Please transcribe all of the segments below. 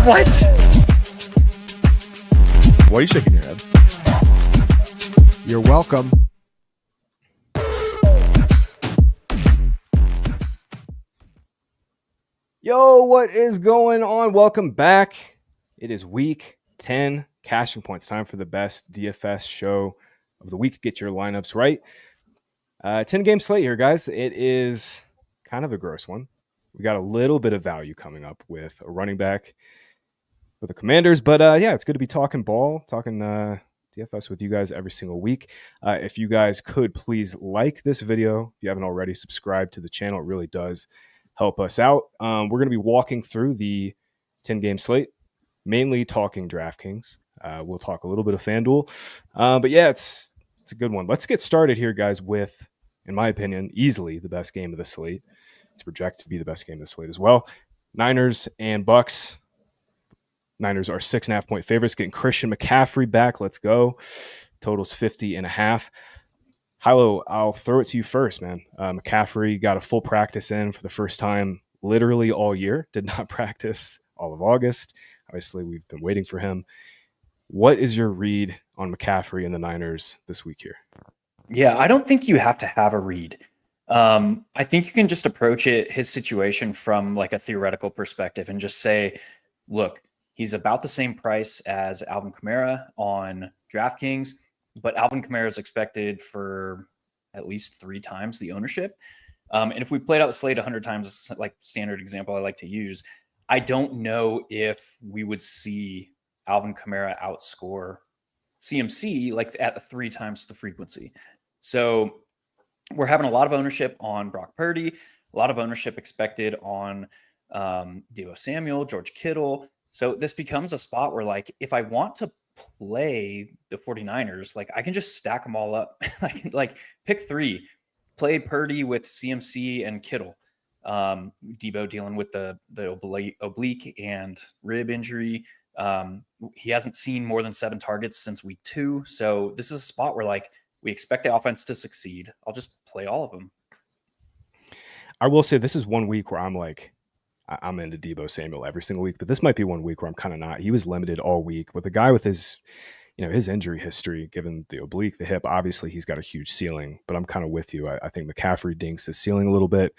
What? Why are you shaking your head? You're welcome. Yo, what is going on? Welcome back. It is week 10, Cashing Points. Time for the best DFS show of the week to get your lineups right. 10-game slate here, guys. It is kind of a gross one. We got a little bit of value coming up with a running back for the Commanders. But yeah, it's good to be talking ball, talking DFS with you guys every single week. If you guys could please like this video. If you haven't already, subscribe to the channel. It really does help us out. We're going to be walking through the 10-game slate, mainly talking DraftKings. We'll talk a little bit of FanDuel. But yeah, it's a good one. Let's get started here, guys, with, in my opinion, easily the best game of the slate. It's projected to be the best game of the slate as well. Niners and Bucks. Niners are 6.5-point favorites, getting Christian McCaffrey back. Let's go. Totals 50.5. Hilo, I'll throw it to you first, man. McCaffrey got a full practice in for the first time literally all year. Did not practice all of August. Obviously, we've been waiting for him. What is your read on McCaffrey and the Niners this week here? Yeah, I don't think you have to have a read. I think you can just approach his situation from like a theoretical perspective and just say, look, he's about the same price as Alvin Kamara on DraftKings, but Alvin Kamara is expected for at least 3 times the ownership. And if we played out the slate 100 times, like standard example I like to use, I don't know if we would see Alvin Kamara outscore CMC like at 3 times the frequency. So we're having a lot of ownership on Brock Purdy, a lot of ownership expected on Deebo Samuel, George Kittle. So this becomes a spot where, like, if I want to play the 49ers, like, I can just stack them all up. I can, like, pick 3, play Purdy with CMC and Kittle. Deebo dealing with the oblique and rib injury. He hasn't seen more than 7 targets since week 2. So this is a spot where, like, we expect the offense to succeed. I'll just play all of them. I will say this is one week where I'm like, I'm into Deebo Samuel every single week, but this might be one week where I'm kind of not. He was limited all week with a guy with his injury history, given the oblique, the hip. Obviously, he's got a huge ceiling, but I'm kind of with you. I think McCaffrey dinks his ceiling a little bit.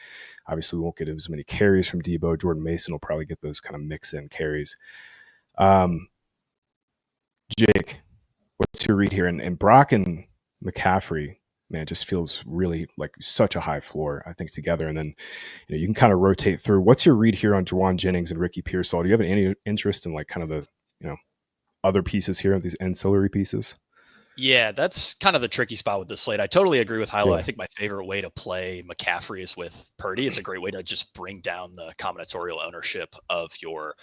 Obviously, we won't get as many carries from Deebo. Jordan Mason will probably get those kind of mix-in carries. Jake, what's your read here? And Brock and McCaffrey, man, it just feels really like such a high floor, I think, together. And then you can kind of rotate through. What's your read here on Juwan Jennings and Ricky Pearsall? Do you have any interest in like kind of the other pieces here, these ancillary pieces? Yeah, that's kind of the tricky spot with this slate. I totally agree with Hilo. Yeah. I think my favorite way to play McCaffrey is with Purdy. It's a great way to just bring down the combinatorial ownership of your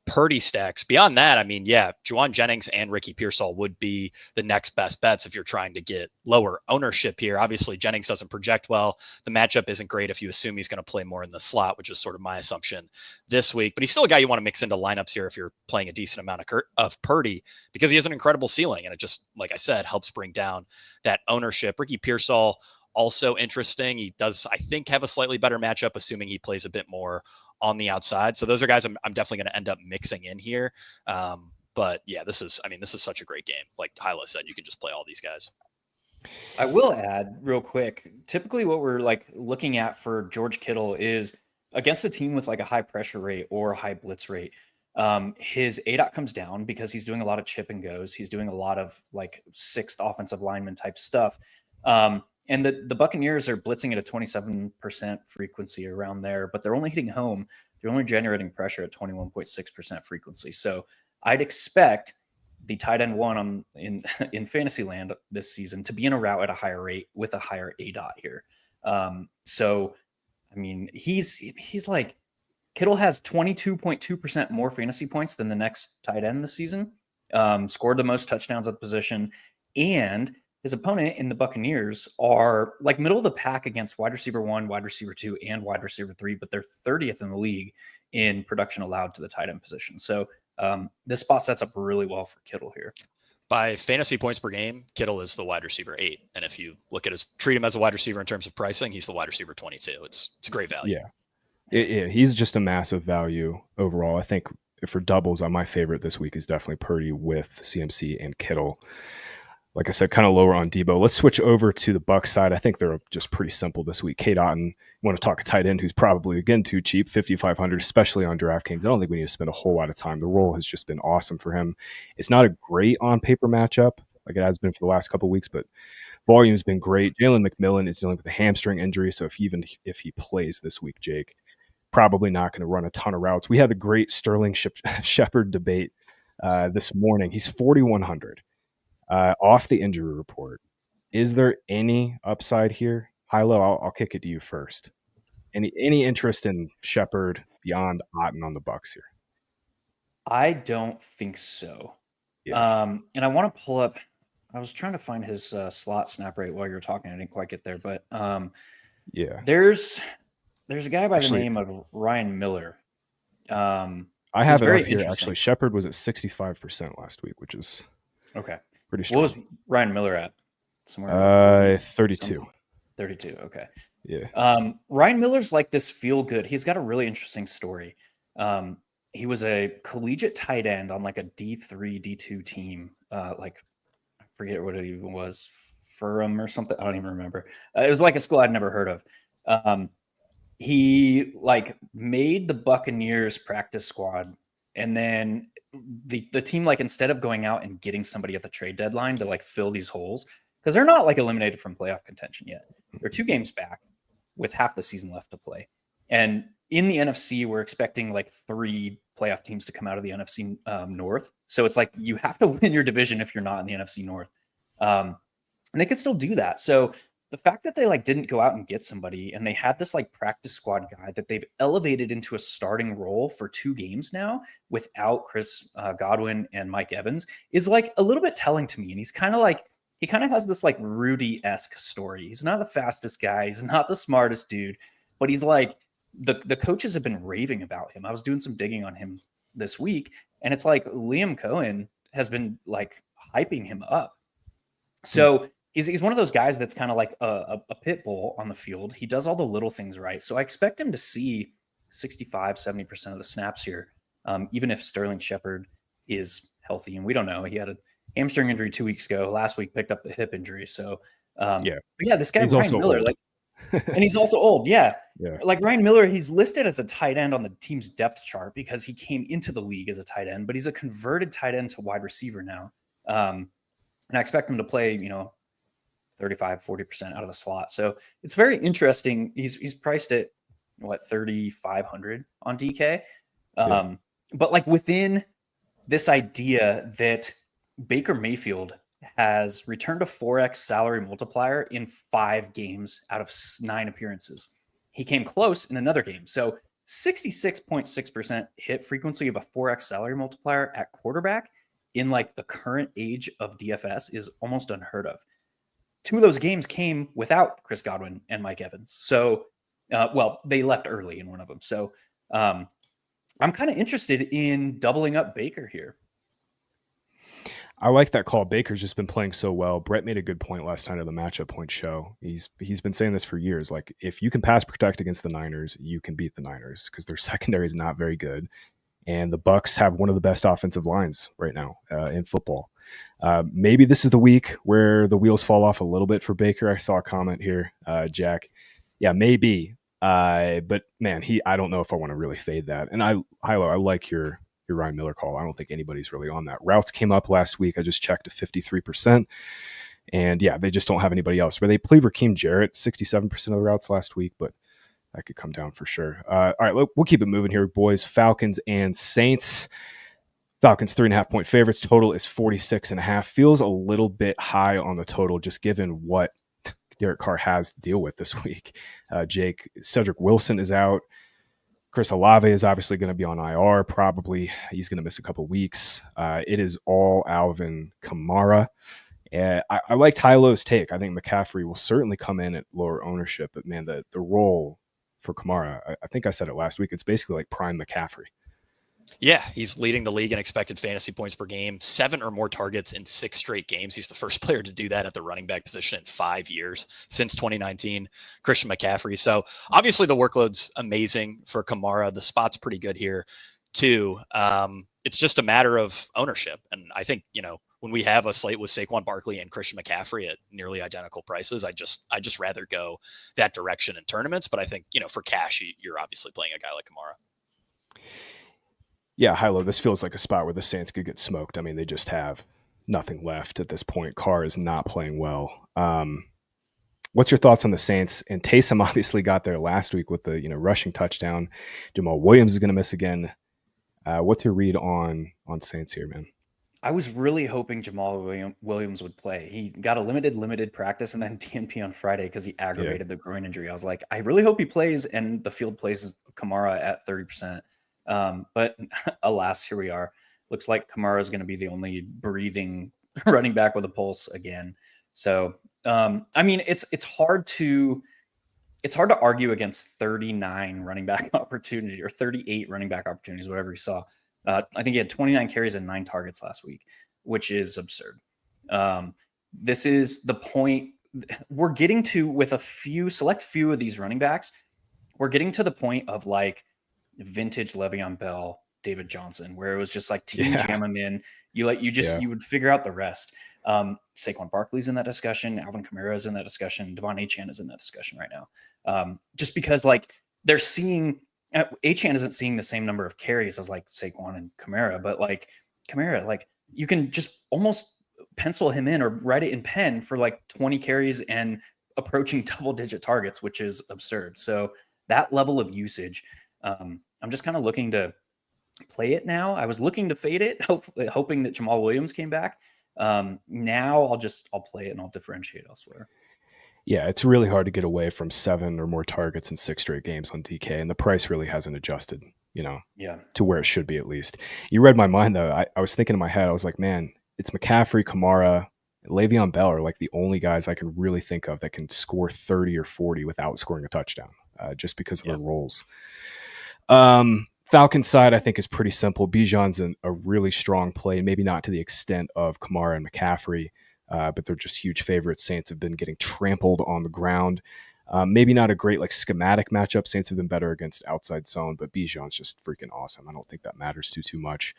Purdy stacks. Beyond that, I mean, yeah, Juwan Jennings and Ricky Pearsall would be the next best bets if you're trying to get lower ownership here. Obviously, Jennings doesn't project well. The matchup isn't great if you assume he's going to play more in the slot, which is sort of my assumption this week. But he's still a guy you want to mix into lineups here if you're playing a decent amount of Purdy, because he has an incredible ceiling. And it just, like I said, helps bring down that ownership. Ricky Pearsall, also interesting. He does, I think, have a slightly better matchup, assuming he plays a bit more on the outside. So those are guys I'm definitely going to end up mixing in here. But yeah, this is such a great game. Like Hilo said, you can just play all these guys. I will add real quick, typically what we're like looking at for George Kittle is against a team with like a high pressure rate or a high blitz rate. His ADOT comes down because he's doing a lot of chip and goes. He's doing a lot of like 6th offensive lineman type stuff. And the Buccaneers are blitzing at a 27% frequency around there, but they're only hitting home. They're only generating pressure at 21.6% frequency. So I'd expect the tight end one in fantasy land this season to be in a route at a higher rate with a higher ADOT here. So, I mean, he's like, Kittle has 22.2% more fantasy points than the next tight end this season, scored the most touchdowns at the position, and his opponent in the Buccaneers are like middle of the pack against wide receiver 1, wide receiver 2, and wide receiver 3, but they're 30th in the league in production allowed to the tight end position. So this spot sets up really well for Kittle here. By fantasy points per game, Kittle is the wide receiver 8. And if you look at treat him as a wide receiver in terms of pricing, he's the wide receiver 22. It's a great value. Yeah. He's just a massive value overall. I think for doubles, my favorite this week is definitely Purdy with CMC and Kittle. Like I said, kind of lower on Debo. Let's switch over to the Bucs side. I think they're just pretty simple this week. Kate Otten, you want to talk a tight end who's probably, again, too cheap, 5,500, especially on DraftKings. I don't think we need to spend a whole lot of time. The role has just been awesome for him. It's not a great on-paper matchup like it has been for the last couple of weeks, but volume's been great. Jalen McMillan is dealing with a hamstring injury, so if he plays this week, Jake, probably not going to run a ton of routes. We had the great Sterling Shepard debate this morning. He's 4,100 off the injury report. Is there any upside here? Hilo, I'll kick it to you first. Any interest in Shepard beyond Otten on the Bucs here? I don't think so. Yeah. And I want to pull up. I was trying to find his slot snap rate while you were talking. I didn't quite get there, but yeah, there's a guy by the name of Ryan Miller. I have it up here. Actually, Shepard was at 65% last week, which is pretty strong. What was Ryan Miller at? Somewhere 32. Something. 32. Okay. Yeah. Ryan Miller's like this feel good. He's got a really interesting story. He was a collegiate tight end on like a D3, D2 team. Like I forget what it even was, Furham or something. I don't even remember. It was like a school I'd never heard of. He like made the Buccaneers practice squad, and then the team, like, instead of going out and getting somebody at the trade deadline to like fill these holes, because they're not like eliminated from playoff contention yet. They're 2 games back with half the season left to play. And in the NFC, we're expecting like 3 playoff teams to come out of the NFC North. So it's like you have to win your division if you're not in the NFC North. And they could still do that. So the fact that they like didn't go out and get somebody, and they had this like practice squad guy that they've elevated into a starting role for 2 games now without Chris Godwin and Mike Evans, is like a little bit telling to me. And he's kind of like, he kind of has this like Rudy-esque story. He's not the fastest guy. He's not the smartest dude, but he's like, the coaches have been raving about him. I was doing some digging on him this week, and it's like Liam Cohen has been like hyping him up. So he's one of those guys that's kind of like a pit bull on the field. He does all the little things right. So I expect him to see 65, 70% of the snaps here, even if Sterling Shepard is healthy. And we don't know. He had a hamstring injury 2 weeks ago. Last week picked up the hip injury. So this guy, Ryan Miller, like, and he's also old. Yeah. Like Ryan Miller, he's listed as a tight end on the team's depth chart because he came into the league as a tight end, but he's a converted tight end to wide receiver now. And I expect him to play, 35, 40% out of the slot. So it's very interesting. He's priced at 3,500 on DK. But like within this idea that Baker Mayfield has returned a 4x salary multiplier in 5 games out of 9 appearances. He came close in another game. So 66.6% hit frequency of a 4x salary multiplier at quarterback in like the current age of DFS is almost unheard of. 2 of those games came without Chris Godwin and Mike Evans. So, they left early in one of them. So I'm kind of interested in doubling up Baker here. I like that call. Baker's just been playing so well. Brett made a good point last night on the matchup point show. He's been saying this for years. Like, if you can pass protect against the Niners, you can beat the Niners because their secondary is not very good. And the Bucs have one of the best offensive lines right now in football. Maybe this is the week where the wheels fall off a little bit for Baker. I saw a comment here, Jack. Yeah, maybe. But man, I don't know if I want to really fade that. And I like your Ryan Miller call. I don't think anybody's really on that. Routes came up last week. I just checked to 53%. And yeah, they just don't have anybody else. Where they played Raheem Jarrett 67% of the routes last week, but that could come down for sure. All right, we'll keep it moving here, boys. Falcons and Saints. Falcons 3.5-point favorites. Total is 46.5. Feels a little bit high on the total, just given what Derek Carr has to deal with this week. Jake, Cedric Wilson is out. Chris Olave is obviously going to be on IR. Probably he's going to miss a couple weeks. It is all Alvin Kamara. I liked Hilo's take. I think McCaffrey will certainly come in at lower ownership, but man, the role for Kamara, I think I said it last week, it's basically like prime McCaffrey. Yeah, he's leading the league in expected fantasy points per game, 7 or more targets in 6 straight games. He's the first player to do that at the running back position in 5 years since 2019, Christian McCaffrey. So obviously the workload's amazing for Kamara. The spot's pretty good here. too. It's just a matter of ownership. And I think, when we have a slate with Saquon Barkley and Christian McCaffrey at nearly identical prices, I just rather go that direction in tournaments. But I think, for cash, you're obviously playing a guy like Kamara. Yeah, Hilo, this feels like a spot where the Saints could get smoked. I mean, they just have nothing left at this point. Carr is not playing well. What's your thoughts on the Saints? And Taysom obviously got there last week with the rushing touchdown. Jamal Williams is going to miss again. What's your read on Saints here, man? I was really hoping Jamal Williams would play. He got a limited practice and then DNP on Friday because he aggravated the groin injury. I was like, I really hope he plays, and the field plays Kamara at 30%. But alas, here we are. Looks like Kamara is going to be the only breathing running back with a pulse again. So, I mean, it's hard to argue against 39 running back opportunity or 38 running back opportunities, whatever you saw. I think he had 29 carries and 9 targets last week, which is absurd. This is the point we're getting to with a select few of these running backs. We're getting to the point of like vintage Le'Veon Bell, David Johnson, where it was just like jam them in. You would figure out the rest. Saquon Barkley's in that discussion. Alvin Kamara is in that discussion. Devon Achane is in that discussion right now. Just because like they're seeing Achane isn't seeing the same number of carries as like Saquon and Kamara, but like Kamara, like you can just almost pencil him in or write it in pen for like 20 carries and approaching double-digit targets, which is absurd. So that level of usage, I'm just kind of looking to play it now. I was looking to fade it, hoping that Jamal Williams came back. Now I'll play it and I'll differentiate elsewhere. Yeah, it's really hard to get away from 7 or more targets in 6 straight games on DK, and the price really hasn't adjusted, to where it should be at least. You read my mind, though. I was thinking in my head, I was like, man, it's McCaffrey, Kamara, Le'Veon Bell are like the only guys I can really think of that can score 30 or 40 without scoring a touchdown, just because of their roles. Falcons side, I think, is pretty simple. Bijan's a really strong play, maybe not to the extent of Kamara and McCaffrey, but they're just huge favorites. Saints have been getting trampled on the ground. Maybe not a great schematic matchup. Saints have been better against outside zone, but Bijan's just freaking awesome. I don't think that matters too much.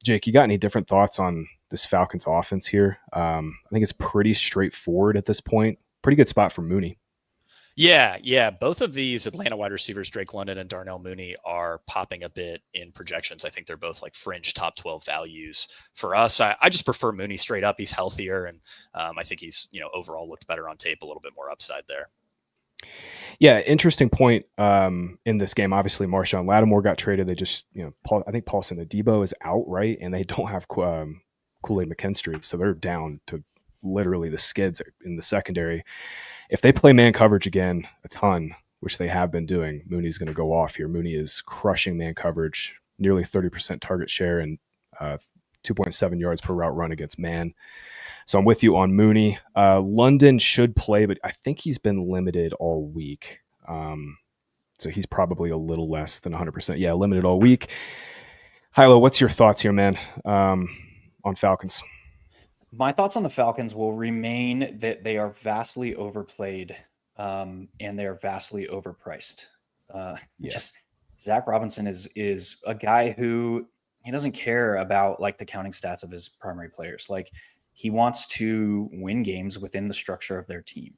Jake, you got any different thoughts on this Falcons offense here? I think it's pretty straightforward at this point. Pretty good spot for Mooney. Yeah. Both of these Atlanta wide receivers, Drake London and Darnell Mooney, are popping a bit in projections. I think they're both like fringe top 12 values for us. I just prefer Mooney straight up. He's healthier, and I think he's overall looked better on tape, a little bit more upside there. Yeah, interesting point in this game. Obviously, Marshawn Lattimore got traded. They just, I think Paulson Adebo is out, right? And they don't have Kool-Aid McKinstry, so they're down to literally the skids in the secondary. If they play man coverage again a ton, which they have been doing, Mooney's going to go off here. Mooney is crushing man coverage, nearly 30% target share and 2.7 yards per route run against man. So I'm with you on Mooney. London should play, but I think he's been limited all week. So he's probably a little less than 100%. Yeah, limited all week. Hilo, what's your thoughts here, man, on Falcons? My thoughts on the Falcons will remain that they are vastly overplayed and they are vastly overpriced. Just Zach Robinson is a guy who he doesn't care about like the counting stats of his primary players. Like he wants to win games within the structure of their team.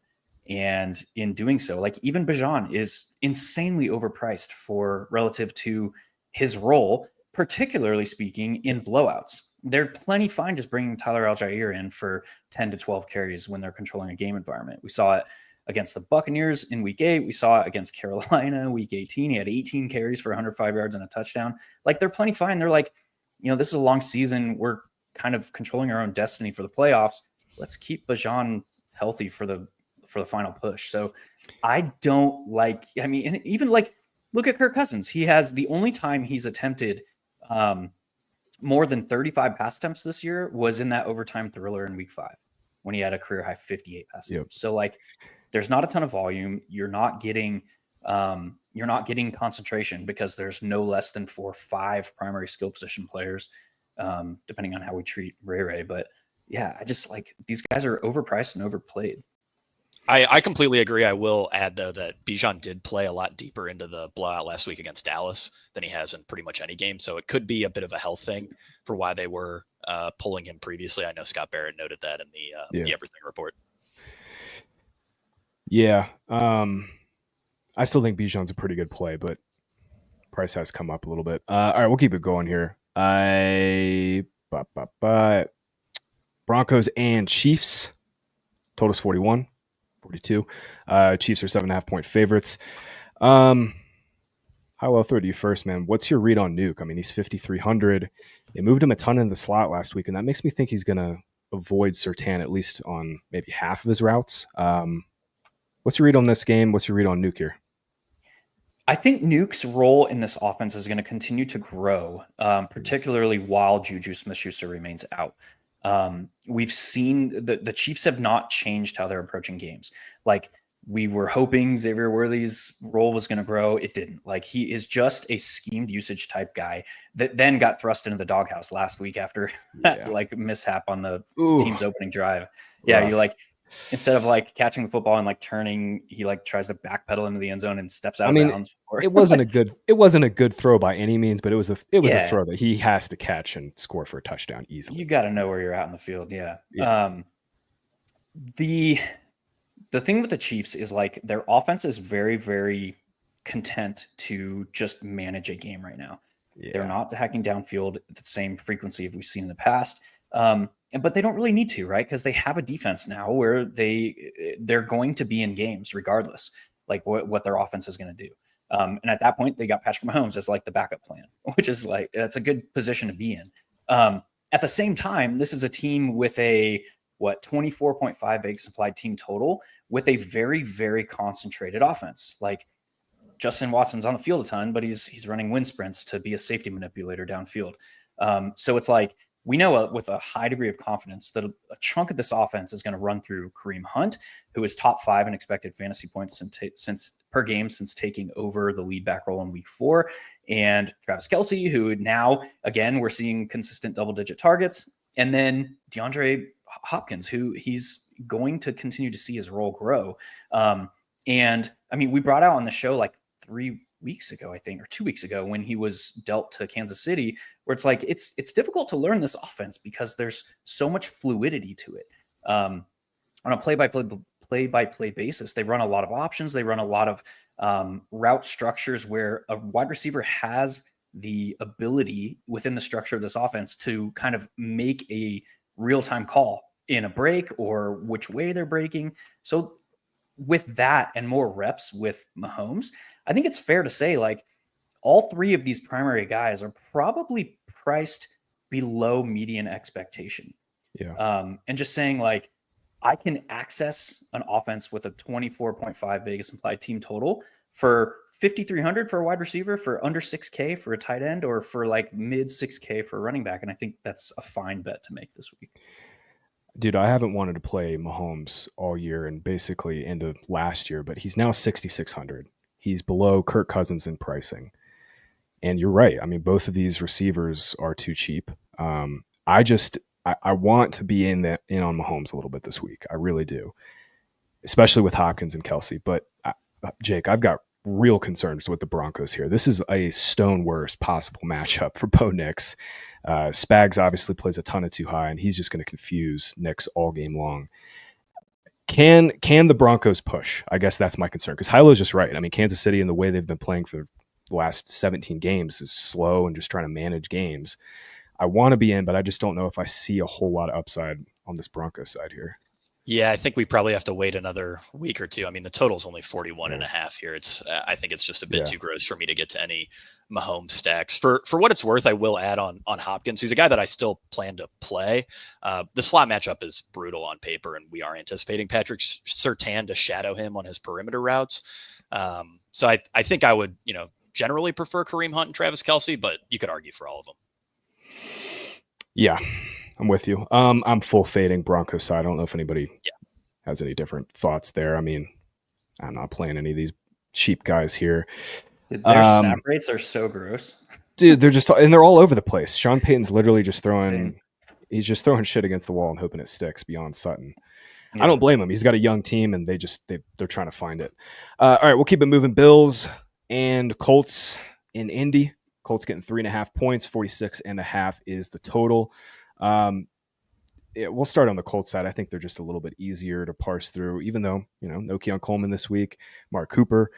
And in doing so, like even Bijan is insanely overpriced for relative to his role, particularly speaking in blowouts. They're plenty fine just bringing Tyler Algier in for 10 to 12 carries when they're controlling a game environment. We saw it against the Buccaneers in week 8. We saw it against Carolina week 18. He had 18 carries for 105 yards and a touchdown. Like they're plenty fine. They're like, this is a long season. We're kind of controlling our own destiny for the playoffs. Let's keep Bijan healthy for the final push. So I don't even look at Kirk Cousins. He has the only time he's attempted more than 35 pass attempts this year was in that overtime thriller in week 5 when he had a career high 58 pass attempts. So there's not a ton of volume. You're not getting concentration because there's no less than 4 or 5 primary skill position players, depending on how we treat Ray. But yeah, I just these guys are overpriced and overplayed. I completely agree. I will add, though, that Bijan did play a lot deeper into the blowout last week against Dallas than he has in pretty much any game. So it could be a bit of a health thing for why they were pulling him previously. I know Scott Barrett noted that in the Everything Report. Yeah. I still think Bijan's a pretty good play, but price has come up a little bit. All right, we'll keep it going here. Broncos and Chiefs. Total's 41, 42. Chiefs are 7.5-point favorites. I'll throw to you first, man. What's your read on Nuke? I mean, he's 5,300. They moved him a ton in the slot last week, and that makes me think he's going to avoid Surtain at least on maybe half of his routes. What's your read on this game? What's your read on Nuke here? I think Nuke's role in this offense is going to continue to grow, particularly while Juju Smith-Schuster remains out. We've seen the Chiefs have not changed how they're approaching games. Like, we were hoping Xavier Worthy's role was going to grow. It didn't. Like, he is just a schemed usage type guy that then got thrust into the doghouse last week after that like mishap on the team's opening drive. Yeah. You like, instead of like catching the football and like turning, he like tries to backpedal into the end zone and steps out of bounds. It wasn't a good throw by any means, but it was a throw that he has to catch and score for a touchdown easily. You got to know where you're at in the field. Yeah. The thing with the Chiefs is like their offense is very, very content to just manage a game right now. Yeah. They're not hacking downfield at the same frequency we've seen in the past. But they don't really need to, right? Because they have a defense now where they're going to be in games regardless, like what their offense is going to do. And at that point, they got Patrick Mahomes as like the backup plan, which is like, that's a good position to be in. At the same time, this is a team with a 24.5 egg supplied team total with a very, very concentrated offense. Like, Justin Watson's on the field a ton, but he's running wind sprints to be a safety manipulator downfield. So it's like, we know with a high degree of confidence that a chunk of this offense is going to run through Kareem Hunt, who is top 5 in expected fantasy points since per game since taking over the lead back role in week 4, and Travis Kelce, who now, again, we're seeing consistent double-digit targets, and then DeAndre Hopkins, who he's going to continue to see his role grow. And I mean, we brought out on the show like 3 weeks ago, I think, or 2 weeks ago, when he was dealt to Kansas City, where it's like, it's difficult to learn this offense because there's so much fluidity to it. On a play-by-play basis, they run a lot of options. They run a lot of route structures where a wide receiver has the ability within the structure of this offense to kind of make a real-time call in a break or which way they're breaking. So with that and more reps with Mahomes, I think it's fair to say like all 3 of these primary guys are probably priced below median expectation. Yeah. And just saying like, I can access an offense with a 24.5 Vegas implied team total for 5,300 for a wide receiver, for under 6K for a tight end, or for like mid 6K for a running back. And I think that's a fine bet to make this week. Dude, I haven't wanted to play Mahomes all year and basically into last year, but he's now 6,600. He's below Kirk Cousins in pricing. And you're right. I mean, both of these receivers are too cheap. I want to be in on Mahomes a little bit this week. I really do, especially with Hopkins and Kelce. But Jake, I've got real concerns with the Broncos here. This is a stone worst possible matchup for Bo Nix. Spags obviously plays a ton of too high, and he's just going to confuse Nix all game long. Can the Broncos push? I guess that's my concern, because Hilo's just right. I mean, Kansas City and the way they've been playing for the last 17 games is slow and just trying to manage games. I want to be in, but I just don't know if I see a whole lot of upside on this Broncos side here. Yeah, I think we probably have to wait another week or two. I mean, the total's only 41.5 here. I think it's just a bit too gross for me to get to any Mahomes stacks. For what it's worth, I will add on Hopkins. He's a guy that I still plan to play. The slot matchup is brutal on paper, and we are anticipating Patrick Surtain to shadow him on his perimeter routes. So I think I would, generally prefer Kareem Hunt and Travis Kelce, but you could argue for all of them. Yeah, I'm with you. I'm full fading Broncos side. I don't know if anybody has any different thoughts there. I mean, I'm not playing any of these cheap guys here. Dude, their snap rates are so gross. Dude, they're all over the place. Sean Payton's literally just throwing shit against the wall and hoping it sticks beyond Sutton. I don't blame him. He's got a young team, and they're trying to find it. All right, we'll keep it moving. Bills and Colts in Indy. Colts getting 3.5 points. 46.5 is the total. We'll start on the Colts side. I think they're just a little bit easier to parse through, even though, no Keon Coleman this week. Mark Cooper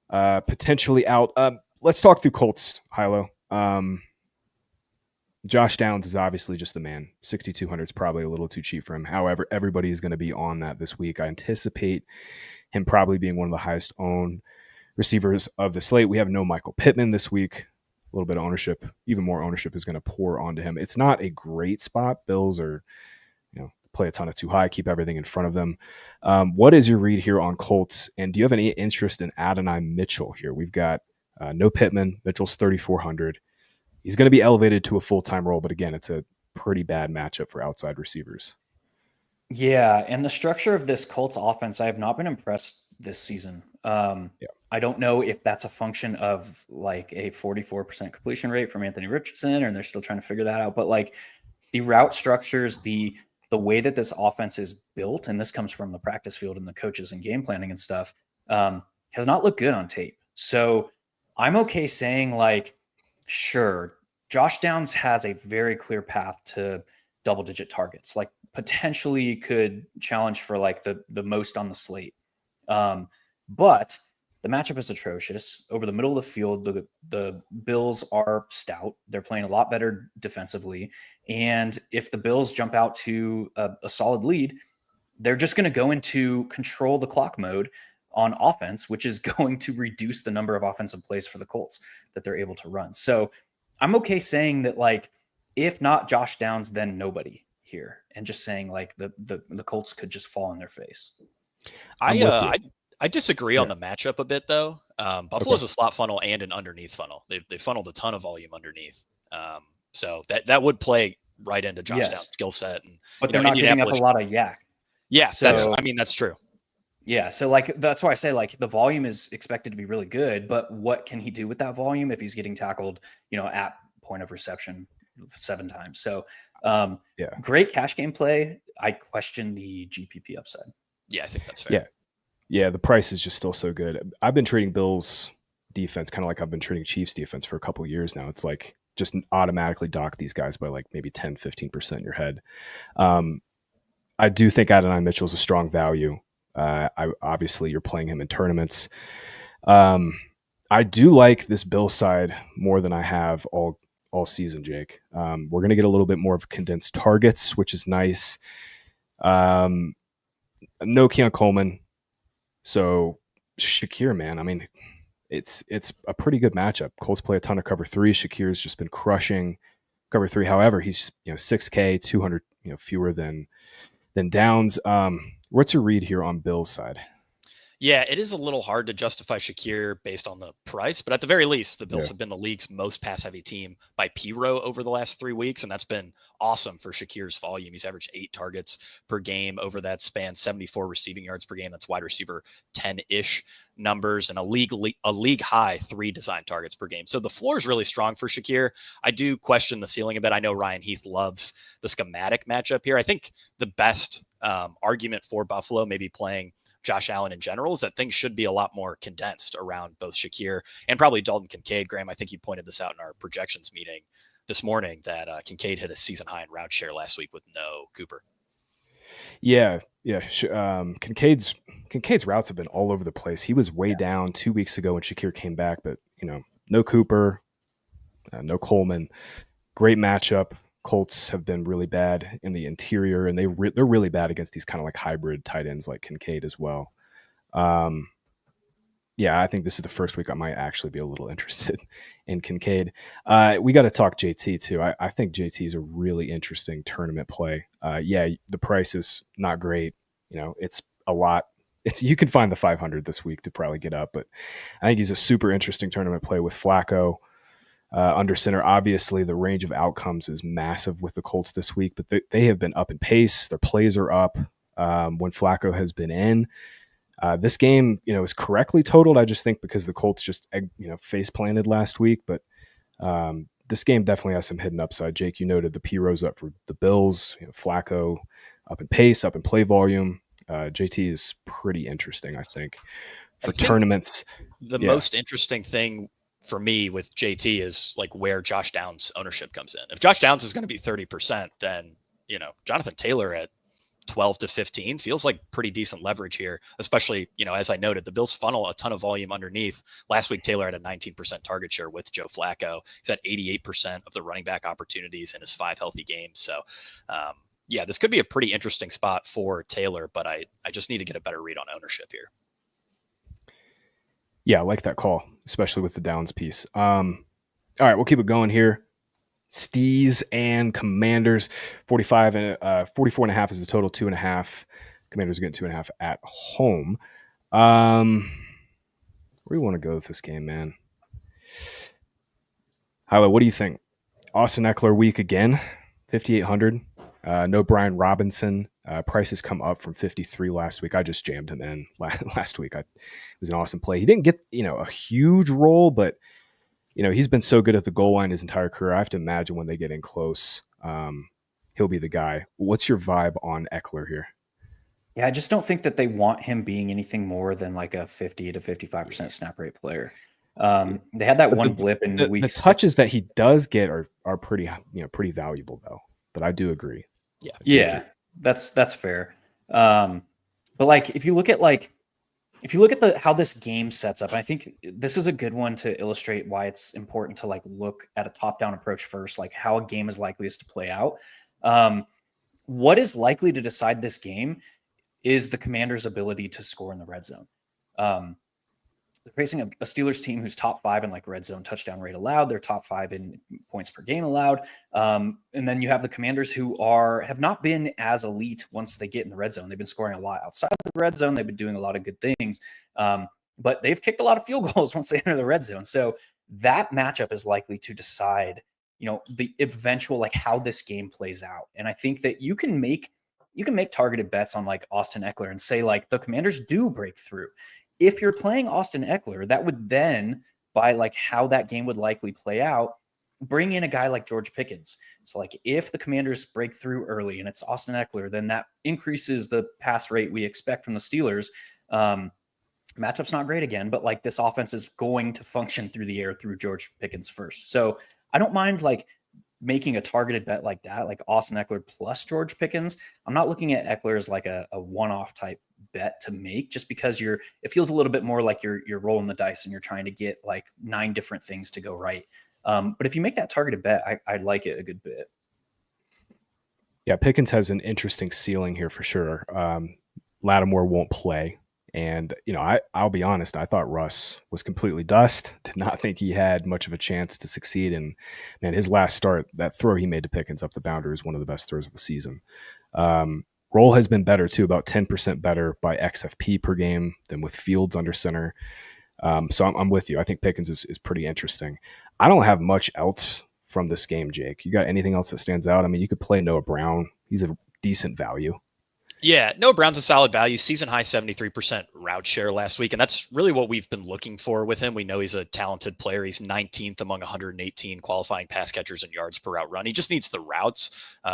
potentially out. Let's talk through Colts, Hilo. Josh Downs is obviously just the man. 6,200 is probably a little too cheap for him. However, everybody is going to be on that this week. I anticipate him probably being one of the highest owned receivers of the slate. We have no Michael Pittman this week. A little bit of ownership, even more ownership is going to pour onto him. It's not a great spot. Bills are, play a ton of too high, keep everything in front of them. What is your read here on Colts? And do you have any interest in Adonai Mitchell here? We've got no Pittman. Mitchell's 3,400. He's going to be elevated to a full-time role, but again, it's a pretty bad matchup for outside receivers. Yeah, and the structure of this Colts offense, I have not been impressed this season. I don't know if that's a function of like a 44% completion rate from Anthony Richardson, or they're still trying to figure that out. But like the route structures, the way that this offense is built, and this comes from the practice field and the coaches and game planning and stuff, has not looked good on tape. So I'm okay saying like, sure, Josh Downs has a very clear path to double-digit targets, like potentially could challenge for like the most on the slate. But the matchup is atrocious. Over the middle of the field, the Bills are stout. They're playing a lot better defensively. And if the Bills jump out to a solid lead, they're just going to go into control the clock mode on offense, which is going to reduce the number of offensive plays for the Colts that they're able to run. So I'm okay saying that, like, if not Josh Downs, then nobody here, and just saying like the Colts could just fall on their face. I disagree on the matchup a bit, though. Buffalo's a slot funnel and an underneath funnel. They funneled a ton of volume underneath. So that would play right into Josh Downs' skill set. But they're not giving up a lot of yak. Yeah, so, that's true. Yeah, so like that's why I say like the volume is expected to be really good, but what can he do with that volume if he's getting tackled, at point of reception 7 times? So great cash game play. I question the GPP upside. Yeah, I think that's fair. Yeah, the price is just still so good. I've been trading Bills defense kind of like I've been trading Chiefs defense for a couple of years now. It's like just automatically dock these guys by like maybe 10, 15% in your head. I do think Adonai Mitchell is a strong value. Obviously, you're playing him in tournaments. I do like this Bill side more than I have all season, Jake. We're going to get a little bit more of condensed targets, which is nice. No Keon Coleman. So Shakir, man, I mean, it's a pretty good matchup. Colts play a ton of cover 3. Shakir's just been crushing cover 3. However, he's 6K, 200 fewer than Downs. What's your read here on Bill's side? Yeah, it is a little hard to justify Shakir based on the price, but at the very least, the Bills have been the league's most pass-heavy team by P-row over the last 3 weeks, and that's been awesome for Shakir's volume. He's averaged 8 targets per game over that span, 74 receiving yards per game. That's wide receiver 10-ish numbers, and a league high 3 design targets per game. So the floor is really strong for Shakir. I do question the ceiling a bit. I know Ryan Heath loves the schematic matchup here. I think the best argument for Buffalo maybe playing Josh Allen in general is that things should be a lot more condensed around both Shakir and probably Dalton Kincaid. Graham, I think you pointed this out in our projections meeting this morning that Kincaid hit a season high in route share last week with no Cooper. Yeah. Kincaid's routes have been all over the place. He was way down 2 weeks ago when Shakir came back, but no Cooper, no Coleman. Great matchup. Colts have been really bad in the interior, and they're really bad against these kind of like hybrid tight ends like Kincaid as well. I think this is the first week I might actually be a little interested in Kincaid. We got to talk JT too. I think JT is a really interesting tournament play. The price is not great. It's a lot. You can find the 500 this week to probably get up, but I think he's a super interesting tournament play with Flacco under center. Obviously, the range of outcomes is massive with the Colts this week, but they have been up in pace. Their plays are up when Flacco has been in. This game, is correctly totaled. I just think because the Colts just, face planted last week, but this game definitely has some hidden upside. Jake, you noted the P-Rose up for the Bills. Flacco up in pace, up in play volume. JT is pretty interesting, I think, for tournaments. The most interesting thing for me with JT is like where Josh Downs ownership comes in. If Josh Downs is going to be 30%, then, Jonathan Taylor at 12 to 15 feels like pretty decent leverage here, especially, as I noted, the Bills funnel a ton of volume underneath. Last week, Taylor had a 19% target share with Joe Flacco. He's at 88% of the running back opportunities in his 5 healthy games. So, this could be a pretty interesting spot for Taylor, but I just need to get a better read on ownership here. Yeah, I like that call, especially with the Downs piece. All right, we'll keep it going here. Stees and Commanders, 44 and a half is the total, 2.5. Commanders getting 2.5 at home. Where do you want to go with this game, man? Hilo, what do you think? Austin Eckler week again, 5,800. No Brian Robinson. Prices come up from 53 last week. I just jammed him in last week. It was an awesome play. He didn't get a huge role, but he's been so good at the goal line his entire career. I have to imagine when they get in close, he'll be the guy. What's your vibe on Eckler here? Yeah, I just don't think that they want him being anything more than like a 50 to 55% snap rate player. They had that blip in week 6. The touches that he does get are pretty valuable though. But I do agree. Yeah, that's fair. But like if you look at how this game sets up, and I think this is a good one to illustrate why it's important to like look at a top-down approach first, like how a game is likeliest to play out. What is likely to decide this game is the Commanders' ability to score in the red zone. They're facing a Steelers team who's top 5 in like red zone touchdown rate allowed. They're top 5 in points per game allowed. And then you have the Commanders who have not been as elite once they get in the red zone. They've been scoring a lot outside of the red zone. They've been doing a lot of good things. But they've kicked a lot of field goals once they enter the red zone. So that matchup is likely to decide, the eventual, like how this game plays out. And I think that you can make targeted bets on like Austin Eckler and say like the Commanders do break through. If you're playing Austin Eckler, that would then, by like how that game would likely play out, bring in a guy like George Pickens. So like if the Commanders break through early and it's Austin Eckler, then that increases the pass rate we expect from the Steelers. Matchup's not great again, but like this offense is going to function through the air through George Pickens first. So I don't mind like making a targeted bet like that, like Austin Eckler plus George Pickens. I'm not looking at Eckler as like a one-off type bet to make, just because it feels a little bit more like you're rolling the dice and you're trying to get like 9 different things to go right. But if you make that targeted bet, I like it a good bit. Yeah, Pickens has an interesting ceiling here for sure. Lattimore won't play. And, I'll be honest, I thought Russ was completely dust. Did not think he had much of a chance to succeed. And, man, his last start, that throw he made to Pickens up the boundary is one of the best throws of the season. Roll has been better, too, about 10% better by XFP per game than with Fields under center. So I'm with you. I think Pickens is pretty interesting. I don't have much else from this game, Jake. You got anything else that stands out? I mean, you could play Noah Brown. He's a decent value. Yeah, Noah Brown's a solid value. Season high 73% route share last week, and that's really what we've been looking for with him. We know he's a talented player. He's 19th among 118 qualifying pass catchers in yards per route run. He just needs the routes.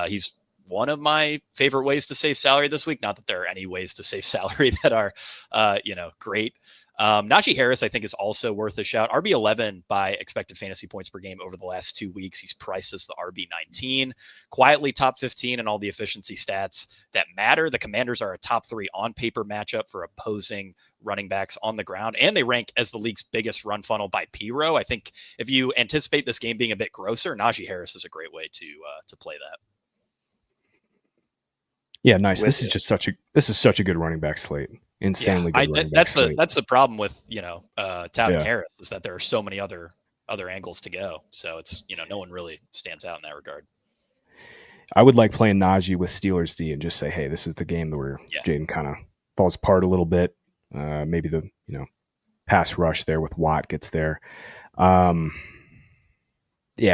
He's one of my favorite ways to save salary this week. Not that there are any ways to save salary that are, great. Najee Harris, I think, is also worth a shout. RB11 by expected fantasy points per game over the last 2 weeks. He's priced as the RB19, quietly top 15 in all the efficiency stats that matter. The Commanders are a top 3 on paper matchup for opposing running backs on the ground, and they rank as the league's biggest run funnel by P-row. I think if you anticipate this game being a bit grosser, Najee Harris is a great way to play that. Yeah, nice. This is such a good running back slate. Insanely good running back slate. That's the problem with touting Harris, is that there are so many other angles to go. So it's no one really stands out in that regard. I would like playing Najee with Steelers D and just say, hey, this is the game where Jaden kind of falls apart a little bit. Maybe the pass rush there with Watt gets there. Yeah,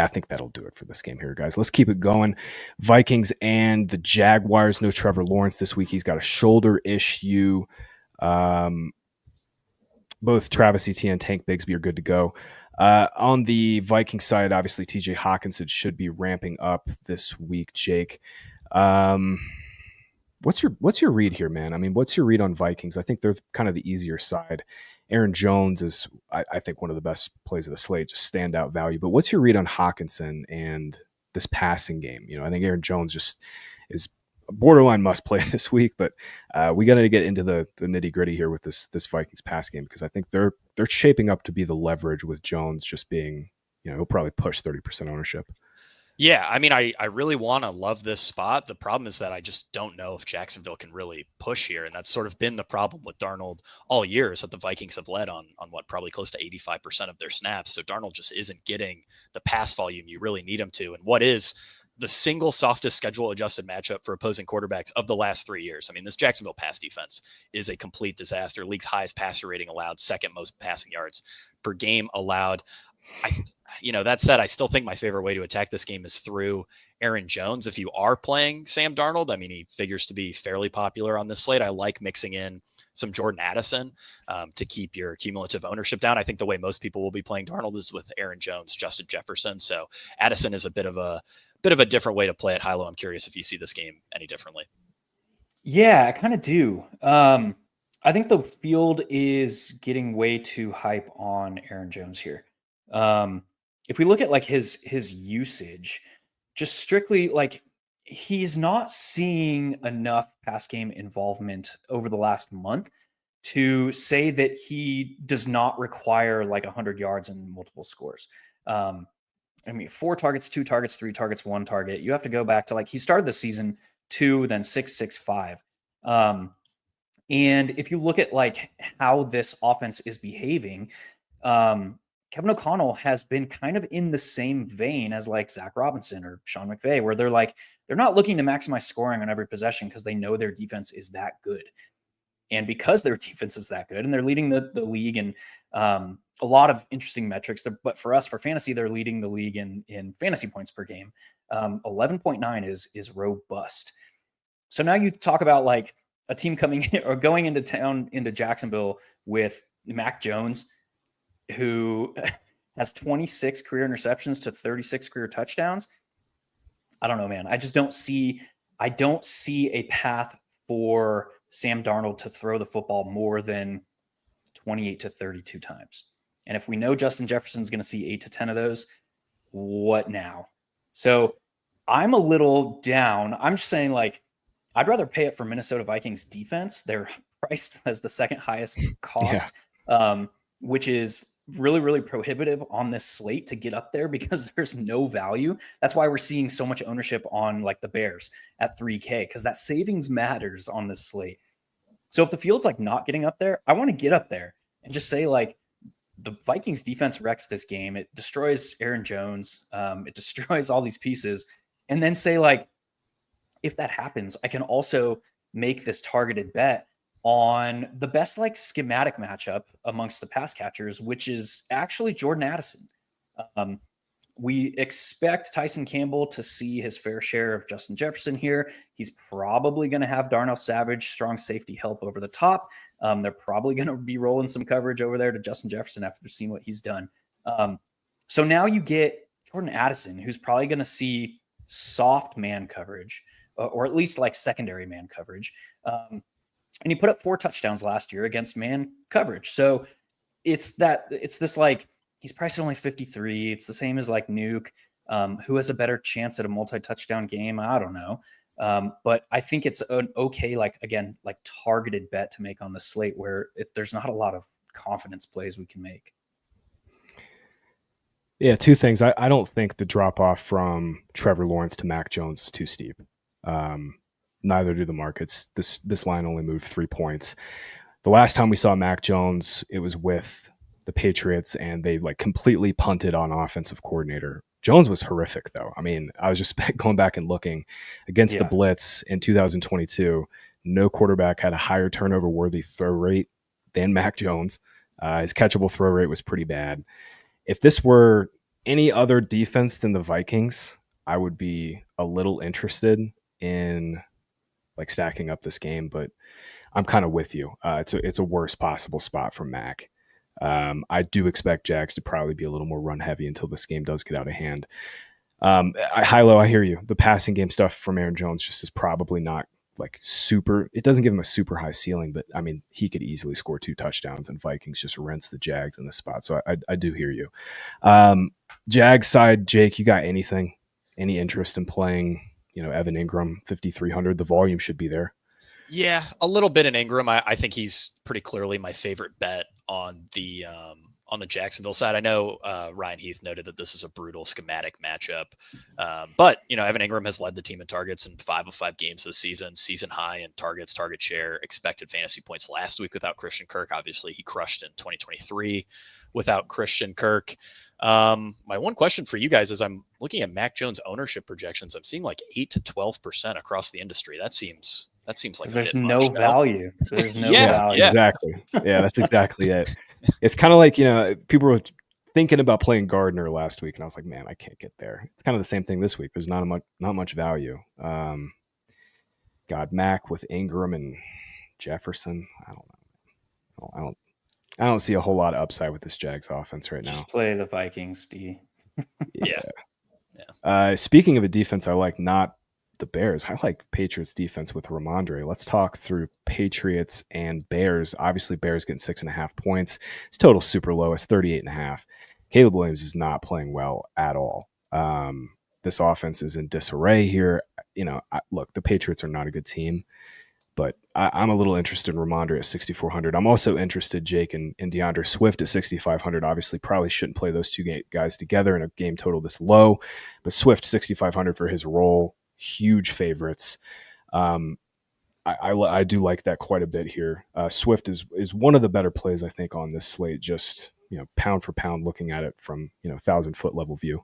I think that'll do it for this game here, guys. Let's keep it going. Vikings and the Jaguars. No Trevor Lawrence this week. He's got a shoulder issue. Both Travis Etienne and Tank Bigsby are good to go. On the Viking side, obviously TJ Hawkinson should be ramping up this week, Jake. What's your read here, man? I mean, what's your read on Vikings? I think they're kind of the easier side. Aaron Jones is, I think, one of the best plays of the slate, just standout value. But what's your read on Hawkinson and this passing game? I think Aaron Jones just is a borderline must play this week, but we got to get into the nitty gritty here with this Vikings pass game, because I think they're shaping up to be the leverage with Jones just being, he'll probably push 30% ownership. Yeah, I mean, I really want to love this spot. The problem is that I just don't know if Jacksonville can really push here. And that's sort of been the problem with Darnold all year, is that the Vikings have led on what, probably close to 85% of their snaps. So Darnold just isn't getting the pass volume you really need him to. And what is the single softest schedule adjusted matchup for opposing quarterbacks of the last 3 years? I mean, this Jacksonville pass defense is a complete disaster. League's highest passer rating allowed, second most passing yards per game allowed. That said, I still think my favorite way to attack this game is through Aaron Jones. If you are playing Sam Darnold, I mean, he figures to be fairly popular on this slate. I like mixing in some Jordan Addison to keep your cumulative ownership down. I think the way most people will be playing Darnold is with Aaron Jones, Justin Jefferson. So Addison is a bit of a different way to play it. Hilo, I'm curious if you see this game any differently. Yeah, I kind of do. I think the field is getting way too hype on Aaron Jones here. If we look at like his usage, just strictly like he's not seeing enough pass game involvement over the last month to say that he does not require like 100 yards and multiple scores. I mean, 4 targets, 2 targets, 3 targets, 1 target. You have to go back to like he started the season 2, then 6, 6, 5. And if you look at like how this offense is behaving, Kevin O'Connell has been kind of in the same vein as like Zach Robinson or Sean McVay, where they're not looking to maximize scoring on every possession because they know their defense is that good. And because their defense is that good and they're leading the league in a lot of interesting metrics, but for us, for fantasy, they're leading the league in fantasy points per game. 11.9 is robust. So now you talk about like a team coming or going into town into Jacksonville with Mac Jones, who has 26 career interceptions to 36 career touchdowns. I don't know, man. I don't see a path for Sam Darnold to throw the football more than 28 to 32 times. And if we know Justin Jefferson's going to see 8 to 10 of those, what now? So I'm a little down. I'm just saying, like, I'd rather pay it for Minnesota Vikings defense. They're priced as the second highest cost, which is really, really prohibitive on this slate to get up there because there's no value. That's why we're seeing so much ownership on like the Bears at 3K, because that savings matters on this slate. So if the field's like not getting up there, I want to get up there and just say like the Vikings defense wrecks this game. It destroys Aaron Jones. It destroys all these pieces. And then say like, if that happens, I can also make this targeted bet on the best like schematic matchup amongst the pass catchers, which is actually Jordan Addison. We expect Tyson Campbell to see his fair share of Justin Jefferson here. He's probably going to have Darnell Savage, strong safety help over the top. They're probably going to be rolling some coverage over there to Justin Jefferson after seeing what he's done. So now you get Jordan Addison, who's probably going to see soft man coverage, or at least like secondary man coverage. And he put up 4 touchdowns last year against man coverage. So it's this like, he's priced at only 53. It's the same as like Nuke, who has a better chance at a multi-touchdown game. I don't know. But I think it's an okay, like, again, like targeted bet to make on the slate where there's not a lot of confidence plays we can make. Yeah, 2 things. I don't think the drop off from Trevor Lawrence to Mac Jones is too steep. Neither do the markets. This line only moved 3 points. The last time we saw Mac Jones, it was with the Patriots, and they like completely punted on offensive coordinator. Jones was horrific, though. I mean, I was just going back and looking against the blitz in 2022. No quarterback had a higher turnover-worthy throw rate than Mac Jones. His catchable throw rate was pretty bad. If this were any other defense than the Vikings, I would be a little interested in like stacking up this game, but I'm kind of with you. It's a worst possible spot for Mac. I do expect Jags to probably be a little more run heavy until this game does get out of hand. Hilo, I hear you. The passing game stuff from Aaron Jones just is probably not like super. It doesn't give him a super high ceiling, but I mean, he could easily score 2 touchdowns, and Vikings just rinse the Jags in this spot. So I do hear you. Jags side, Jake, you got anything? Any interest in playing? Evan Ingram 5,300. The volume should be there. Yeah, a little bit in Ingram. I think he's pretty clearly my favorite bet on the Jacksonville side. I know Ryan Heath noted that this is a brutal schematic matchup, but Evan Ingram has led the team in targets in 5 of 5 games this season high in targets, target share, expected fantasy points last week without Christian Kirk. Obviously, he crushed in 2023 without Christian Kirk. My one question for you guys is I'm looking at Mac Jones ownership projections. I'm seeing like 8 to 12% across the industry. That seems like there's no value. There's no value. Exactly. Yeah, that's exactly it. It's kind of like, people were thinking about playing Gardner last week, and I was like, man, I can't get there. It's kind of the same thing this week. There's not much value. Mac with Ingram and Jefferson. I don't know. I don't see a whole lot of upside with this Jags offense right now. Just play the Vikings, D. Yeah. Speaking of a defense I like, not the Bears. I like Patriots defense with Ramondre. Let's talk through Patriots and Bears. Obviously, Bears getting 6.5 points. It's total super low. It's 38.5. Caleb Williams is not playing well at all. This offense is in disarray here. Look, the Patriots are not a good team, but I'm a little interested in Ramondre at 6,400. I'm also interested, Jake, in DeAndre Swift at 6,500. Obviously, probably shouldn't play those two guys together in a game total this low, but Swift 6,500 for his role. Huge favorites. I do like that quite a bit here. Swift is one of the better plays, I think, on this slate, just pound for pound, looking at it from 1,000-foot level view.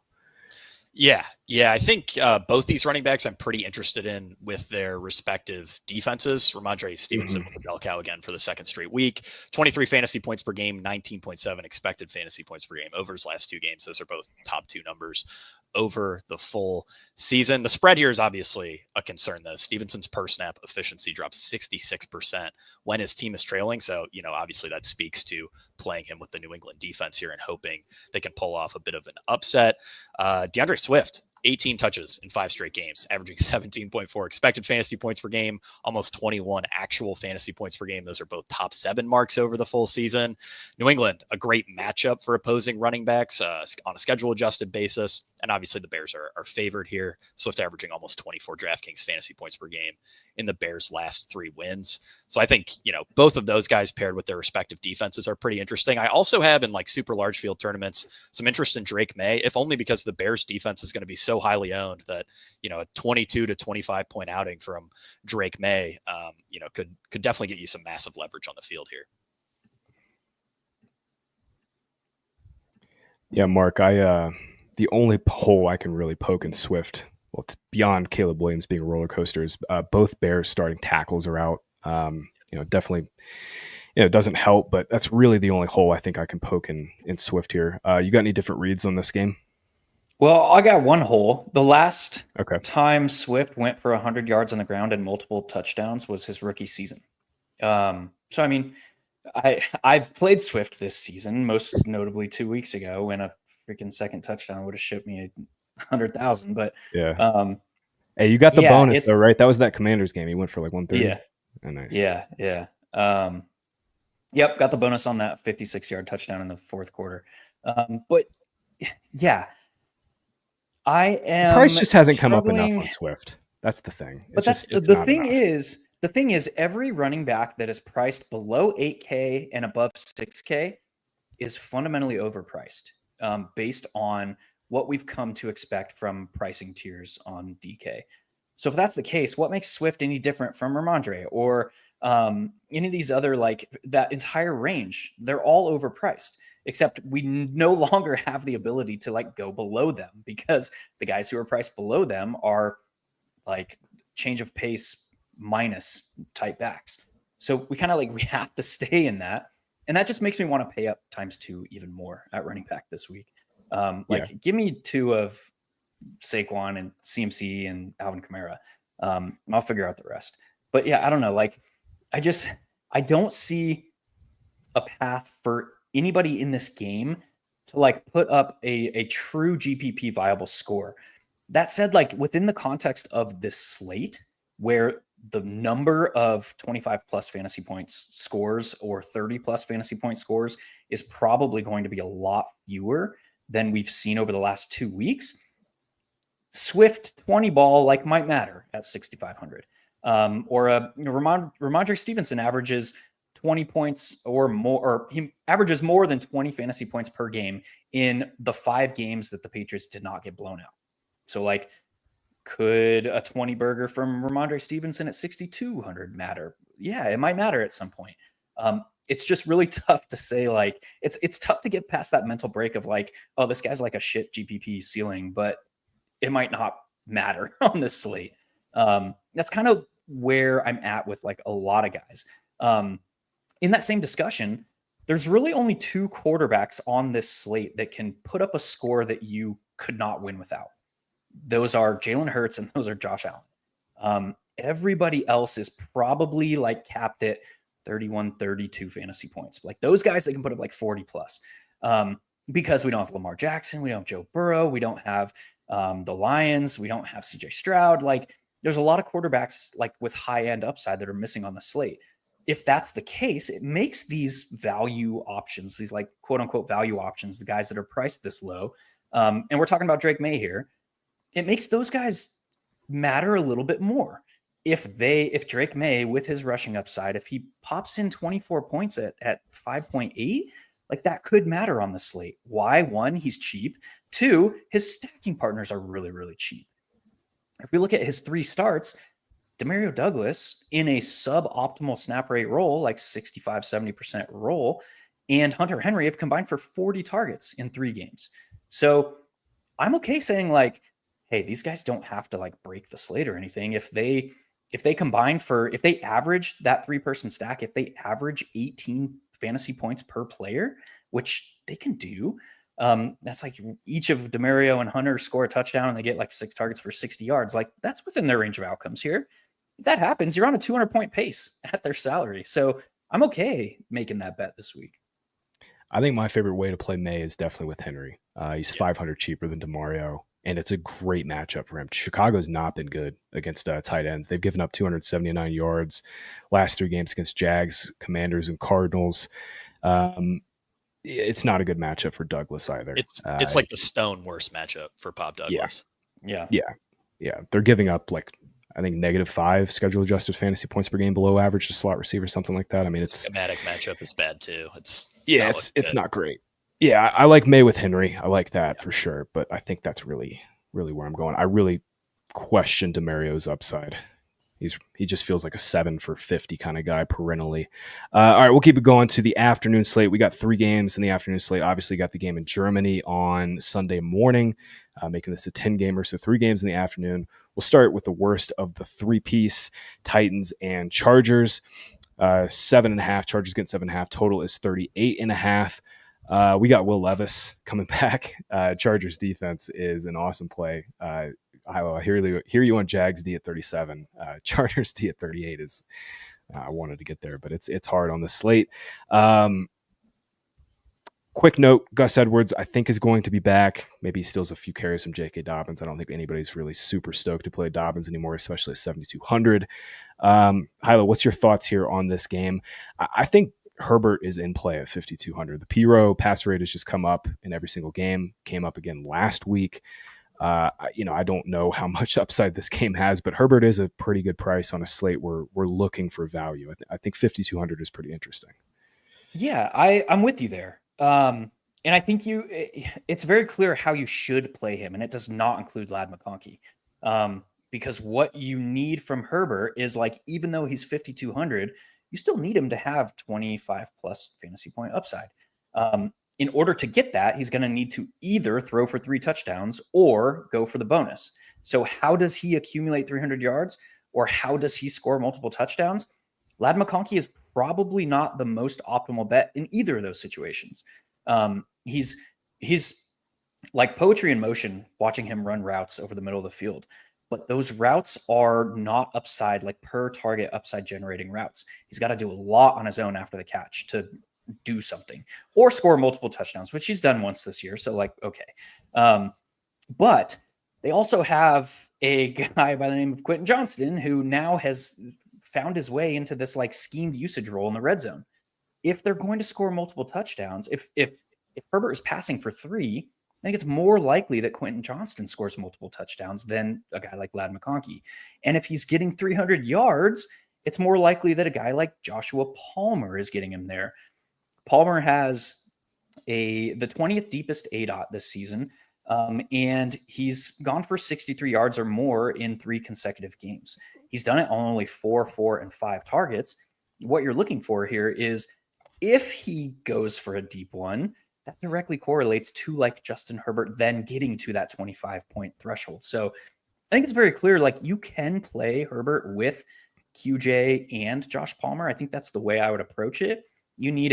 Yeah. I think both these running backs I'm pretty interested in with their respective defenses. Ramondre Stevenson with Del Cow again for the second straight week. 23 fantasy points per game, 19.7 expected fantasy points per game over his last 2 games. Those are both top 2 numbers over the full season. The spread here is obviously a concern, though. Stevenson's per snap efficiency drops 66% when his team is trailing. So, obviously that speaks to playing him with the New England defense here and hoping they can pull off a bit of an upset. DeAndre Swift, 18 touches in 5 straight games, averaging 17.4 expected fantasy points per game, almost 21 actual fantasy points per game. Those are both top 7 marks over the full season. New England, a great matchup for opposing running backs on a schedule adjusted basis. And obviously the Bears are favored here. Swift averaging almost 24 DraftKings fantasy points per game in the Bears' last 3 wins. So I think, both of those guys paired with their respective defenses are pretty interesting. I also have in like super large field tournaments some interest in Drake May, if only because the Bears defense is going to be so highly owned that, a 22 to 25 point outing from Drake May, could definitely get you some massive leverage on the field here. Yeah, Mark, the only hole I can really poke in Swift, well, it's beyond Caleb Williams being a roller coaster, is both Bears starting tackles are out. Definitely, it doesn't help, but that's really the only hole I think I can poke in Swift here. You got any different reads on this game? Well, I got one hole. The last time Swift went for 100 yards on the ground and multiple touchdowns was his rookie season. So, I mean, I've played Swift this season, most notably 2 weeks ago when a freaking second touchdown would have shipped me 100,000. But yeah, hey, you got the bonus though, right? That was that Commanders game. He went for like 130. Yeah, oh, nice. Yeah. Yep, got the bonus on that 56-yard touchdown in the fourth quarter. But yeah, the price just hasn't come up enough on Swift. That's the thing. But the thing is, every running back that is priced below 8K and above 6K is fundamentally overpriced based on what we've come to expect from pricing tiers on DK. So if that's the case, what makes Swift any different from Ramondre or any of these other, like that entire range? They're all overpriced, except we no longer have the ability to like go below them because the guys who are priced below them are like change of pace minus type backs. So we kind of we have to stay in that. And that just makes me want to pay up ×2 even more at running back this week. Give me 2 of Saquon and CMC and Alvin Kamara. I'll figure out the rest. But yeah, I don't know. I don't see a path for anybody in this game to put up a true GPP viable score. That said, within the context of this slate, where the number of 25 plus fantasy points scores or 30 plus fantasy point scores is probably going to be a lot fewer than we've seen over the last 2 weeks. Swift 20 ball like might matter at 6,500. Or Ramondre Stevenson averages 20 points or more, or he averages more than 20 fantasy points per game in the 5 games that the Patriots did not get blown out. So like, could a 20 burger from Ramondre Stevenson at 6,200 matter? Yeah, it might matter at some point. It's just really tough to say, like, it's tough to get past that mental break of like, oh, this guy's like a shit GPP ceiling, but it might not matter on this slate. That's kind of where I'm at with like a lot of guys. In that same discussion, there's really only 2 quarterbacks on this slate that can put up a score that you could not win without. Those are Jalen Hurts and those are Josh Allen. Everybody else is probably like capped at 31, 32 fantasy points. Like those guys that can put up like 40 plus. Because we don't have Lamar Jackson, we don't have Joe Burrow, we don't have the Lions, we don't have CJ Stroud. Like there's a lot of quarterbacks like with high end upside that are missing on the slate. If that's the case, it makes these value options, these like quote unquote value options, the guys that are priced this low. And we're talking about Drake May here. It makes those guys matter a little bit more. If Drake May with his rushing upside, if he pops in 24 points at 5.8, like that could matter on the slate. Why? 1, he's cheap. 2, his stacking partners are really, really cheap. If we look at his 3 starts, Demario Douglas in a suboptimal snap rate role, like 65, 70% role, and Hunter Henry have combined for 40 targets in 3 games. So I'm okay saying like, hey, these guys don't have to like break the slate or anything. If they average that 3-person stack, if they average 18 fantasy points per player, which they can do, that's like each of Demario and Hunter score a touchdown and they get like 6 targets for 60 yards. Like that's within their range of outcomes here. If that happens, you're on a 200-point pace at their salary. So I'm okay making that bet this week. I think my favorite way to play May is definitely with Henry. He's 500 cheaper than Demario, and it's a great matchup for him. Chicago's not been good against tight ends. They've given up 279 yards last 3 games against Jags, Commanders, and Cardinals. It's not a good matchup for Douglas either. It's like the stone worst matchup for Pop Douglas. Yeah. They're giving up like, I think, -5 schedule adjusted fantasy points per game below average to slot receiver, something like that. I mean, it's schematic matchup is bad too. It's not great. Yeah, I like May with Henry. I like that for sure, but I think that's really, really where I'm going. I really question Demario's upside. He just feels like a 7 for 50 kind of guy perennially. All right, we'll keep it going to the afternoon slate. We got 3 games in the afternoon slate. Obviously, got the game in Germany on Sunday morning, making this a 10-gamer, so 3 games in the afternoon. We'll start with the worst of the 3-piece, Titans and Chargers. 7.5. Chargers getting 7.5. Total is 38.5. We got Will Levis coming back. Chargers defense is an awesome play. I hear you on Jags D at 37. Chargers D at 38 is I wanted to get there, but it's hard on the slate. Quick note, Gus Edwards, I think, is going to be back. Maybe he steals a few carries from J.K. Dobbins. I don't think anybody's really super stoked to play Dobbins anymore, especially at 7,200. Hilo, what's your thoughts here on this game? I think Herbert is in play at 5,200. The P-Row pass rate has just come up in every single game, came up again last week. I don't know how much upside this game has, but Herbert is a pretty good price on a slate where we're looking for value. I think 5,200 is pretty interesting. Yeah, I'm with you there. And I think it's very clear how you should play him, and it does not include Ladd McConkey. Because what you need from Herbert is like, even though he's 5,200, you still need him to have 25 plus fantasy point upside. In order to get that, he's going to need to either throw for 3 touchdowns or go for the bonus. So how does he accumulate 300 yards, or how does he score multiple touchdowns? Ladd McConkey is probably not the most optimal bet in either of those situations. He's like poetry in motion, watching him run routes over the middle of the field. But those routes are not upside, like per target upside generating routes. He's got to do a lot on his own after the catch to do something or score multiple touchdowns, which he's done once this year. So like, okay. But They also have a guy by the name of Quentin Johnston, who now has found his way into this like schemed usage role in the red zone. If they're going to score multiple touchdowns, if Herbert is passing for 3, I think it's more likely that Quentin Johnston scores multiple touchdowns than a guy like Ladd McConkey. And if he's getting 300 yards, it's more likely that a guy like Joshua Palmer is getting him there. Palmer has the 20th deepest ADOT this season, and he's gone for 63 yards or more in 3 consecutive games. He's done it on only 4, 4, and 5 targets. What you're looking for here is if he goes for a deep one, that directly correlates to like Justin Herbert then getting to that 25-point threshold. So I think it's very clear, like you can play Herbert with QJ and Josh Palmer. I think that's the way I would approach it. You need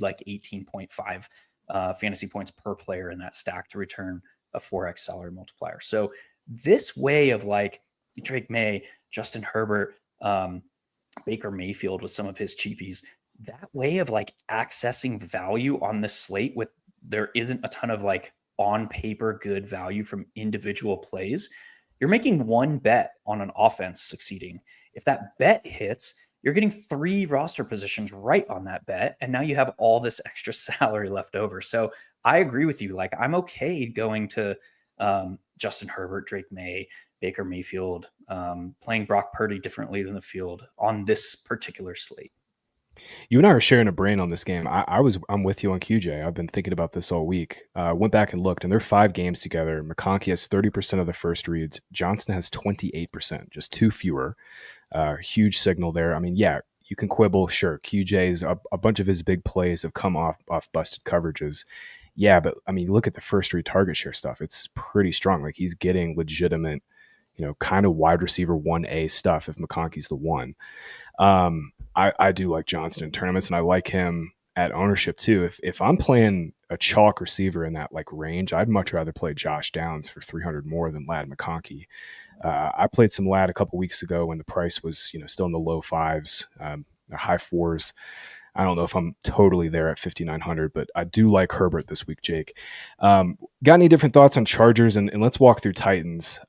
like 18.5 fantasy points per player in that stack to return a 4x salary multiplier. So this way of like Drake May, Justin Herbert, Baker Mayfield with some of his cheapies, that way of like accessing value on this slate with there isn't a ton of like on paper good value from individual plays, you're making one bet on an offense succeeding. If that bet hits, you're getting 3 roster positions right on that bet. And now you have all this extra salary left over. So I agree with you. Like I'm okay going to Justin Herbert, Drake May, Baker Mayfield, playing Brock Purdy differently than the field on this particular slate. You and I are sharing a brain on this game. I'm with you on QJ. I've been thinking about this all week. Went back and looked, and they're 5 games together. McConkey has 30% of the first reads. Johnson has 28%, just 2 fewer. Huge signal there. I mean, yeah, you can quibble. Sure, QJ's a bunch of his big plays have come off busted coverages. Yeah, but I mean, look at the first read target share stuff. It's pretty strong. Like he's getting legitimate, kind of wide receiver 1A stuff if McConkey's the one. I do like Johnston in tournaments, and I like him at ownership too. If I'm playing a chalk receiver in that like range, I'd much rather play Josh Downs for 300 more than Ladd McConkey. I played some Ladd a couple weeks ago when the price was still in the low 5s, high 4s. I don't know if I'm totally there at 5,900, but I do like Herbert this week, Jake. Got any different thoughts on Chargers? And let's walk through Titans.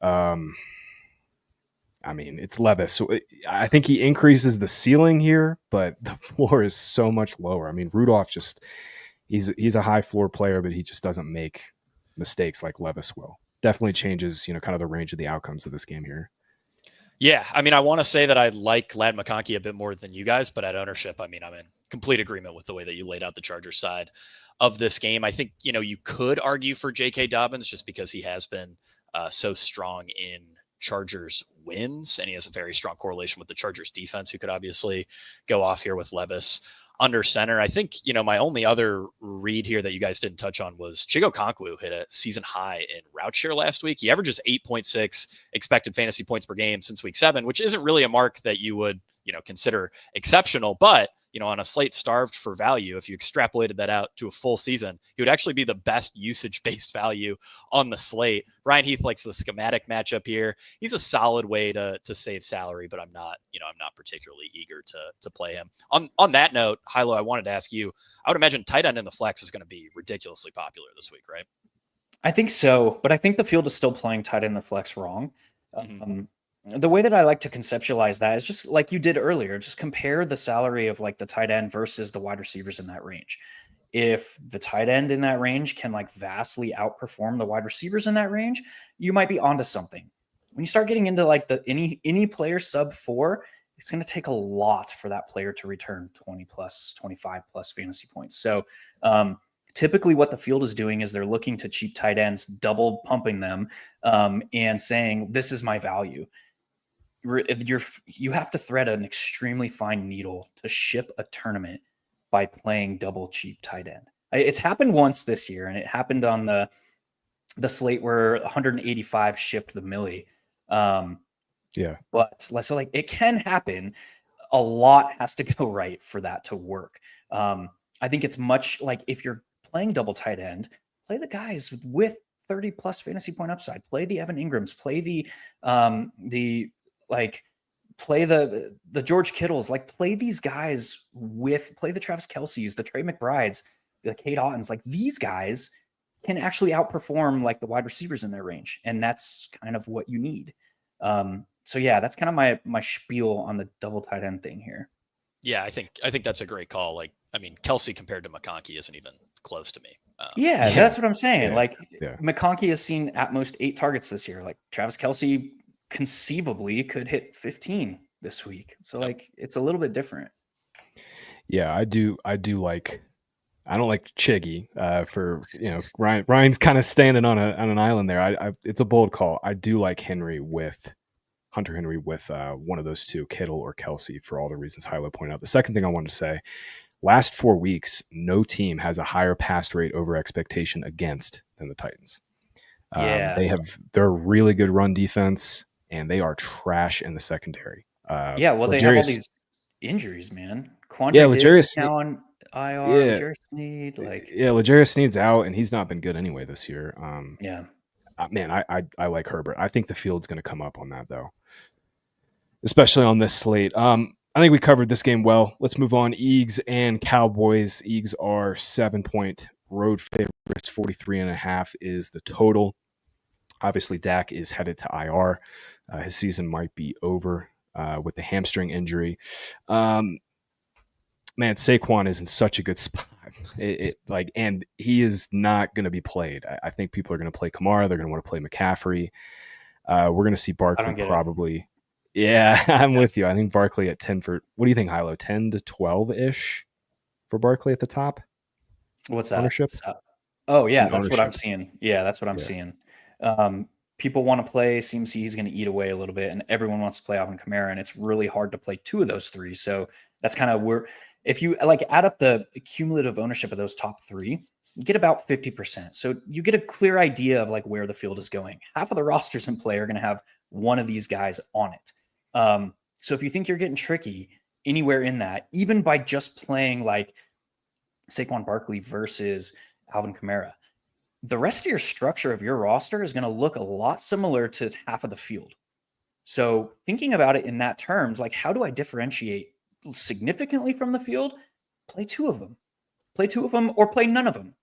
I mean, it's Levis. So I think he increases the ceiling here, but the floor is so much lower. I mean, Rudolph he's a high floor player, but he just doesn't make mistakes like Levis will. Definitely changes, kind of the range of the outcomes of this game here. Yeah, I mean, I want to say that I like Ladd McConkey a bit more than you guys, but at ownership, I mean, I'm in complete agreement with the way that you laid out the Chargers side of this game. I think, you could argue for J.K. Dobbins just because he has been so strong in Chargers wins, and he has a very strong correlation with the Chargers defense, who could obviously go off here with Levis under center. I think, my only other read here that you guys didn't touch on was Chigo Konkwu hit a season high in route share last week. He averages 8.6 expected fantasy points per game since week 7, which isn't really a mark that you would, consider exceptional, but on a slate starved for value, if you extrapolated that out to a full season, he would actually be the best usage-based value on the slate. Ryan Heath likes the schematic matchup here. He's a solid way to save salary, but I'm not particularly eager to play him. On that note, Hilo, I wanted to ask you, I would imagine tight end in the flex is going to be ridiculously popular this week, right? I think so, but I think the field is still playing tight end in the flex wrong. Mm-hmm. The way that I like to conceptualize that is just like you did earlier, just compare the salary of like the tight end versus the wide receivers in that range. If the tight end in that range can like vastly outperform the wide receivers in that range, you might be onto something. When you start getting into like any player sub 4, it's going to take a lot for that player to return 20 plus, 25 plus fantasy points. So typically what the field is doing is they're looking to cheap tight ends, double pumping them and saying, this is my value. You have to thread an extremely fine needle to ship a tournament by playing double cheap tight end. It's happened once this year, and it happened on the slate where 185 shipped the Millie. But so like it can happen. A lot has to go right for that to work. I think it's much like if you're playing double tight end, play the guys with 30 plus fantasy point upside. Play the Evan Ingrams. Play play the George Kittles, like play these guys play the Travis Kelce's, the Trey McBrides, the Kate Ottens, like these guys can actually outperform like the wide receivers in their range. And that's kind of what you need. So yeah, that's kind of my spiel on the double tight end thing here. Yeah, I think that's a great call. Like, I mean, Kelsey compared to McConkey isn't even close to me. That's what I'm saying. Yeah. Like McConkey has seen at most 8 targets this year. Like Travis Kelsey conceivably could hit 15 this week. So like it's a little bit different. Yeah, I do like. I don't like Chiggy for Ryan. Ryan's kind of standing on an island there. It's a bold call. I do like Hunter Henry with one of those two, Kittle or Kelsey, for all the reasons Hilo pointed out. The second thing I wanted to say: last 4 weeks, no team has a higher pass rate over expectation against than the Titans. They're a really good run defense, and they are trash in the secondary. They have all these injuries, man. L'Jarius now on IR. L'Jarius Sneed, L'Jarius Sneed's out, and he's not been good anyway this year. Man, I like Herbert. I think the field's going to come up on that though, especially on this slate. I think we covered this game well. Let's move on. Eagles and Cowboys. Eagles are 7-point road favorites. 43.5 is the total. Obviously, Dak is headed to IR. His season might be over with the hamstring injury. Man, Saquon is in such a good spot. And he is not going to be played. I think people are going to play Kamara. They're going to want to play McCaffrey. We're going to see Barkley probably. Yeah, I'm with you. I think Barkley at 10 for. What do you think, Hilo? 10 to 12-ish for Barkley at the top? What's that? Ownership? Oh, yeah, that's what I'm seeing. Yeah, that's what I'm seeing. People want to play CMC. He's going to eat away a little bit, and everyone wants to play Alvin Kamara, and it's really hard to play 2 of those 3. So that's kind of where, if you like add up the cumulative ownership of those top 3, you get about 50%. So you get a clear idea of like where the field is going. Half of the rosters in play are going to have one of these guys on it. So if you think you're getting tricky anywhere in that, even by just playing like Saquon Barkley versus Alvin Kamara, the rest of your structure of your roster is going to look a lot similar to half of the field. So thinking about it in that terms, like how do I differentiate significantly from the field? Play 2 of them. Play 2 of them or play none of them.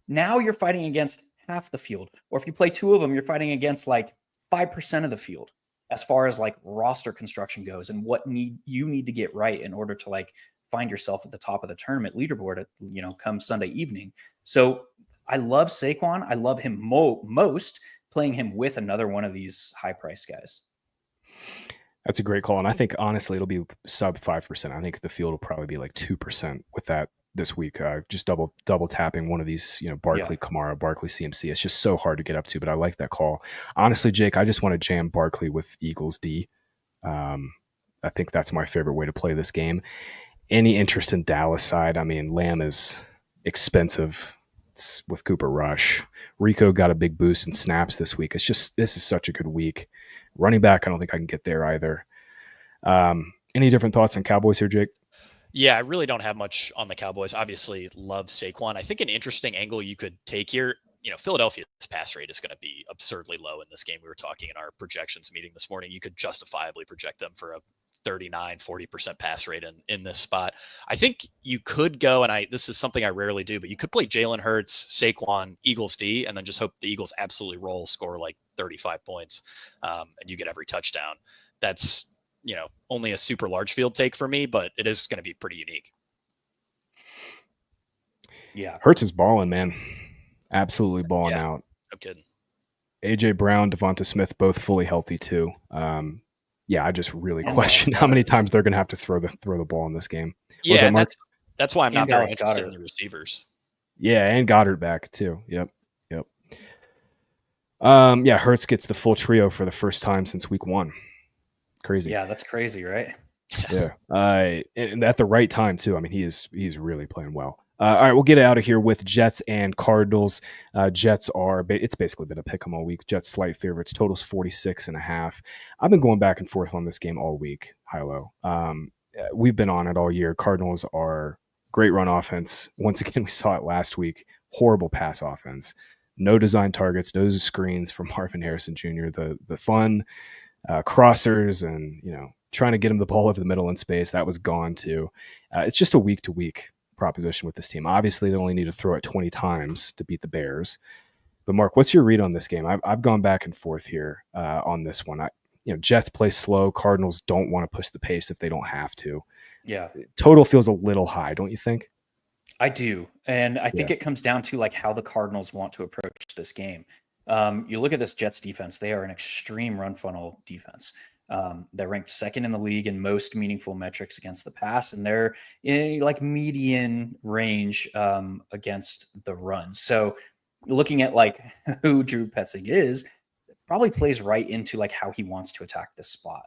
Now you're fighting against half the field. Or if you play 2 of them, you're fighting against like 5% of the field as far as like roster construction goes and what you need to get right in order to like find yourself at the top of the tournament leaderboard at, come Sunday evening. So I love Saquon. I love him most playing him with another one of these high price guys. That's a great call. And I think honestly, it'll be sub 5%. I think the field will probably be like 2% with that this week. Just double tapping one of these, Barkley, Kamara, Barkley, CMC. It's just so hard to get up to, but I like that call. Honestly, Jake, I just want to jam Barkley with Eagles D. I think that's my favorite way to play this game. Any interest in Dallas side? I mean, Lamb is expensive. It's with Cooper Rush. Rico got a big boost in snaps this week. This is such a good week. Running back, I don't think I can get there either. Any different thoughts on Cowboys here, Jake? Yeah, I really don't have much on the Cowboys. Obviously, love Saquon. I think an interesting angle you could take here, Philadelphia's pass rate is going to be absurdly low in this game. We were talking in our projections meeting this morning. You could justifiably project them for a 39-40% pass rate in this spot. I think you could go, and this is something I rarely do, but you could play Jalen Hurts, Saquon, Eagles D, and then just hope the Eagles absolutely roll, score like 35 points, and you get every touchdown. That's only a super large field take for me, but it is going to be pretty unique. Yeah, Hurts is balling, man. Absolutely balling out. No kidding. AJ Brown, Devonta Smith, both fully healthy too. I just really question how many times they're going to have to throw the ball in this game. Yeah, that's why I'm not very interested in the receivers. Yeah, and Goddard back too. Yep. Hurts gets the full trio for the first time since week 1. Crazy. Yeah, that's crazy, right? Yeah. And at the right time too. I mean, he's really playing well. All right, we'll get out of here with Jets and Cardinals. Jets it's basically been a pick 'em all week. Jets slight favorites, totals 46.5. I've been going back and forth on this game all week, Hilo. We've been on it all year. Cardinals are great run offense. Once again, we saw it last week. Horrible pass offense. No design targets, no screens from Marvin Harrison Jr. The fun crossers and trying to get him the ball over the middle in space, that was gone too. It's just a week-to-week proposition with this team. Obviously, they only need to throw it 20 times to beat the Bears. But Mark, what's your read on this game? I've gone back and forth here on this one. Jets play slow. Cardinals don't want to push the pace if they don't have to. Yeah. Total feels a little high, don't you think? I do. And I think it comes down to like how the Cardinals want to approach this game. You look at this Jets defense, they are an extreme run funnel defense. They're ranked second in the league in most meaningful metrics against the pass, and they're in like median range against the run. So looking at like who Drew Petzing is, probably plays right into like how he wants to attack this spot.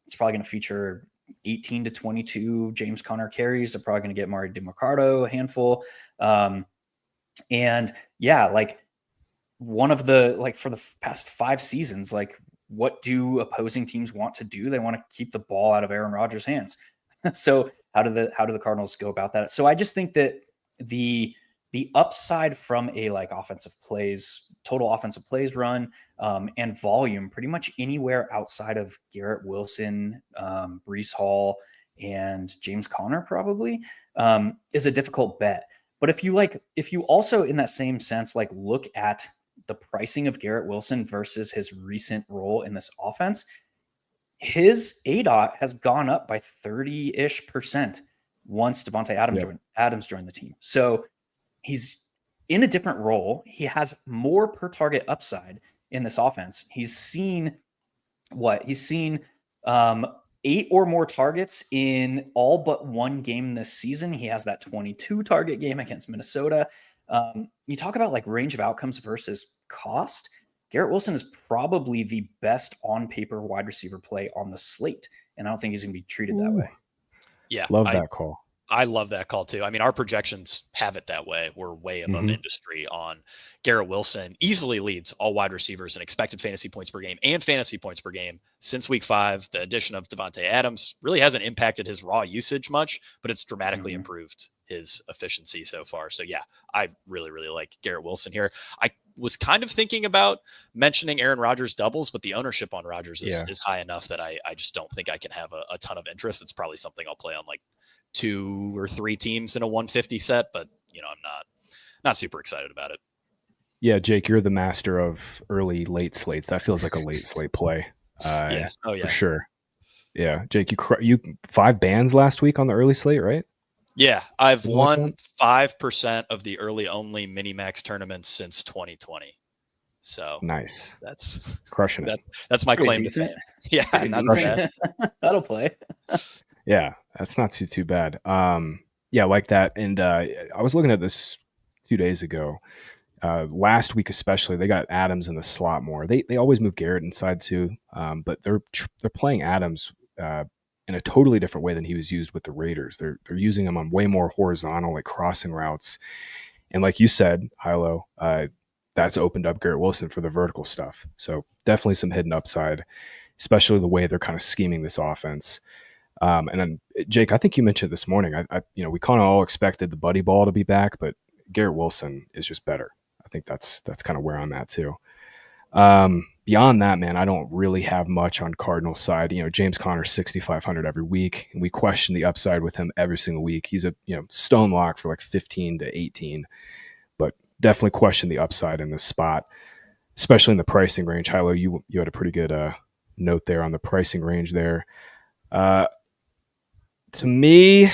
It's probably going to feature 18 to 22 James Conner carries. They're probably going to get Mari DiMercado a handful. And yeah, like one of the, like for the past 5 seasons, like what do opposing teams want to do? They want to keep the ball out of Aaron Rodgers' hands. So how do the Cardinals go about that? So I just think that the upside from a like total offensive plays run and volume pretty much anywhere outside of Garrett Wilson, Breece Hall, and James Conner probably is a difficult bet. But if you also in that same sense, like look at the pricing of Garrett Wilson versus his recent role in this offense, his ADOT has gone up by 30-ish% once Devontae Adams joined the team. So he's in a different role. He has more per target upside in this offense. He's seen 8 or more targets in all but one game this season. He has that 22 target game against Minnesota. You talk about like range of outcomes versus cost. Garrett Wilson is probably the best on paper wide receiver play on the slate. And I don't think he's going to be treated that way. Yeah. Love that call. I love that call too. I mean, our projections have it that way. We're way above industry on Garrett Wilson. Easily leads all wide receivers in expected fantasy points per game and fantasy points per game since week 5. The addition of Devontae Adams really hasn't impacted his raw usage much, but it's dramatically improved his efficiency so far. So yeah, I really, really like Garrett Wilson here. I was kind of thinking about mentioning Aaron Rodgers doubles, but the ownership on Rodgers is high enough that I just don't think I can have a ton of interest. It's probably something I'll play on like 2 or 3 teams in a 150 set, but I'm not super excited about it. Yeah, Jake, you're the master of late slates. That feels like a late slate play. Yeah. Oh yeah, for sure. Yeah, Jake, you 5 bands last week on the early slate, right? Yeah, I've won 5% of the early only mini max tournaments since 2020. So nice. That's crushing it. That's my claim to fame. Yeah, not bad. That'll play. Yeah, that's not too bad. Yeah, like that. And I was looking at this 2 days ago. Last week especially, they got Adams in the slot more. They always move Garrett inside too, but they're playing Adams in a totally different way than he was used with the Raiders. They're using him on way more horizontal, like crossing routes. And like you said, Hilo, that's opened up Garrett Wilson for the vertical stuff. So definitely some hidden upside, especially the way they're kind of scheming this offense. And then Jake, I think you mentioned this morning, we kind of all expected the Buddy Ball to be back, but Garrett Wilson is just better. I think that's kind of where I'm at too. Beyond that, man, I don't really have much on Cardinals side. James Conner 6,500 every week, and we question the upside with him every single week. He's a stone lock for like 15 to 18, but definitely question the upside in this spot, especially in the pricing range. Hilo, you had a pretty good note there on the pricing range there. To me,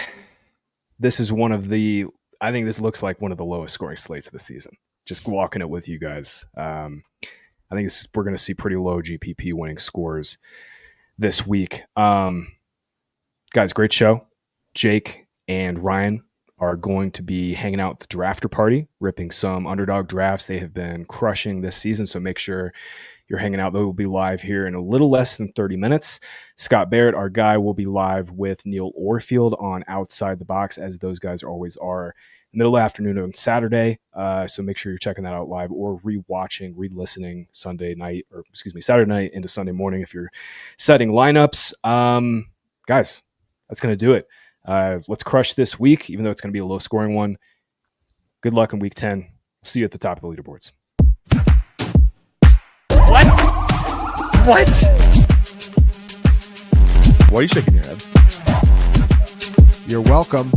this is I think this looks like one of the lowest scoring slates of the season. Just walking it with you guys. I think we're going to see pretty low GPP winning scores this week. Guys, great show. Jake and Ryan are going to be hanging out at the drafter party, ripping some underdog drafts. They have been crushing this season, so make sure you're hanging out. They will be live here in a little less than 30 minutes. Scott Barrett, our guy, will be live with Neil Orfield on Outside the Box, as those guys always are, middle of the afternoon on Saturday. So make sure you're checking that out live or re-listening Saturday night into Sunday morning if you're setting lineups. Guys, that's going to do it. Let's crush this week, even though it's going to be a low-scoring one. Good luck in Week 10. We'll see you at the top of the leaderboards. What? Why are you shaking your head? You're welcome.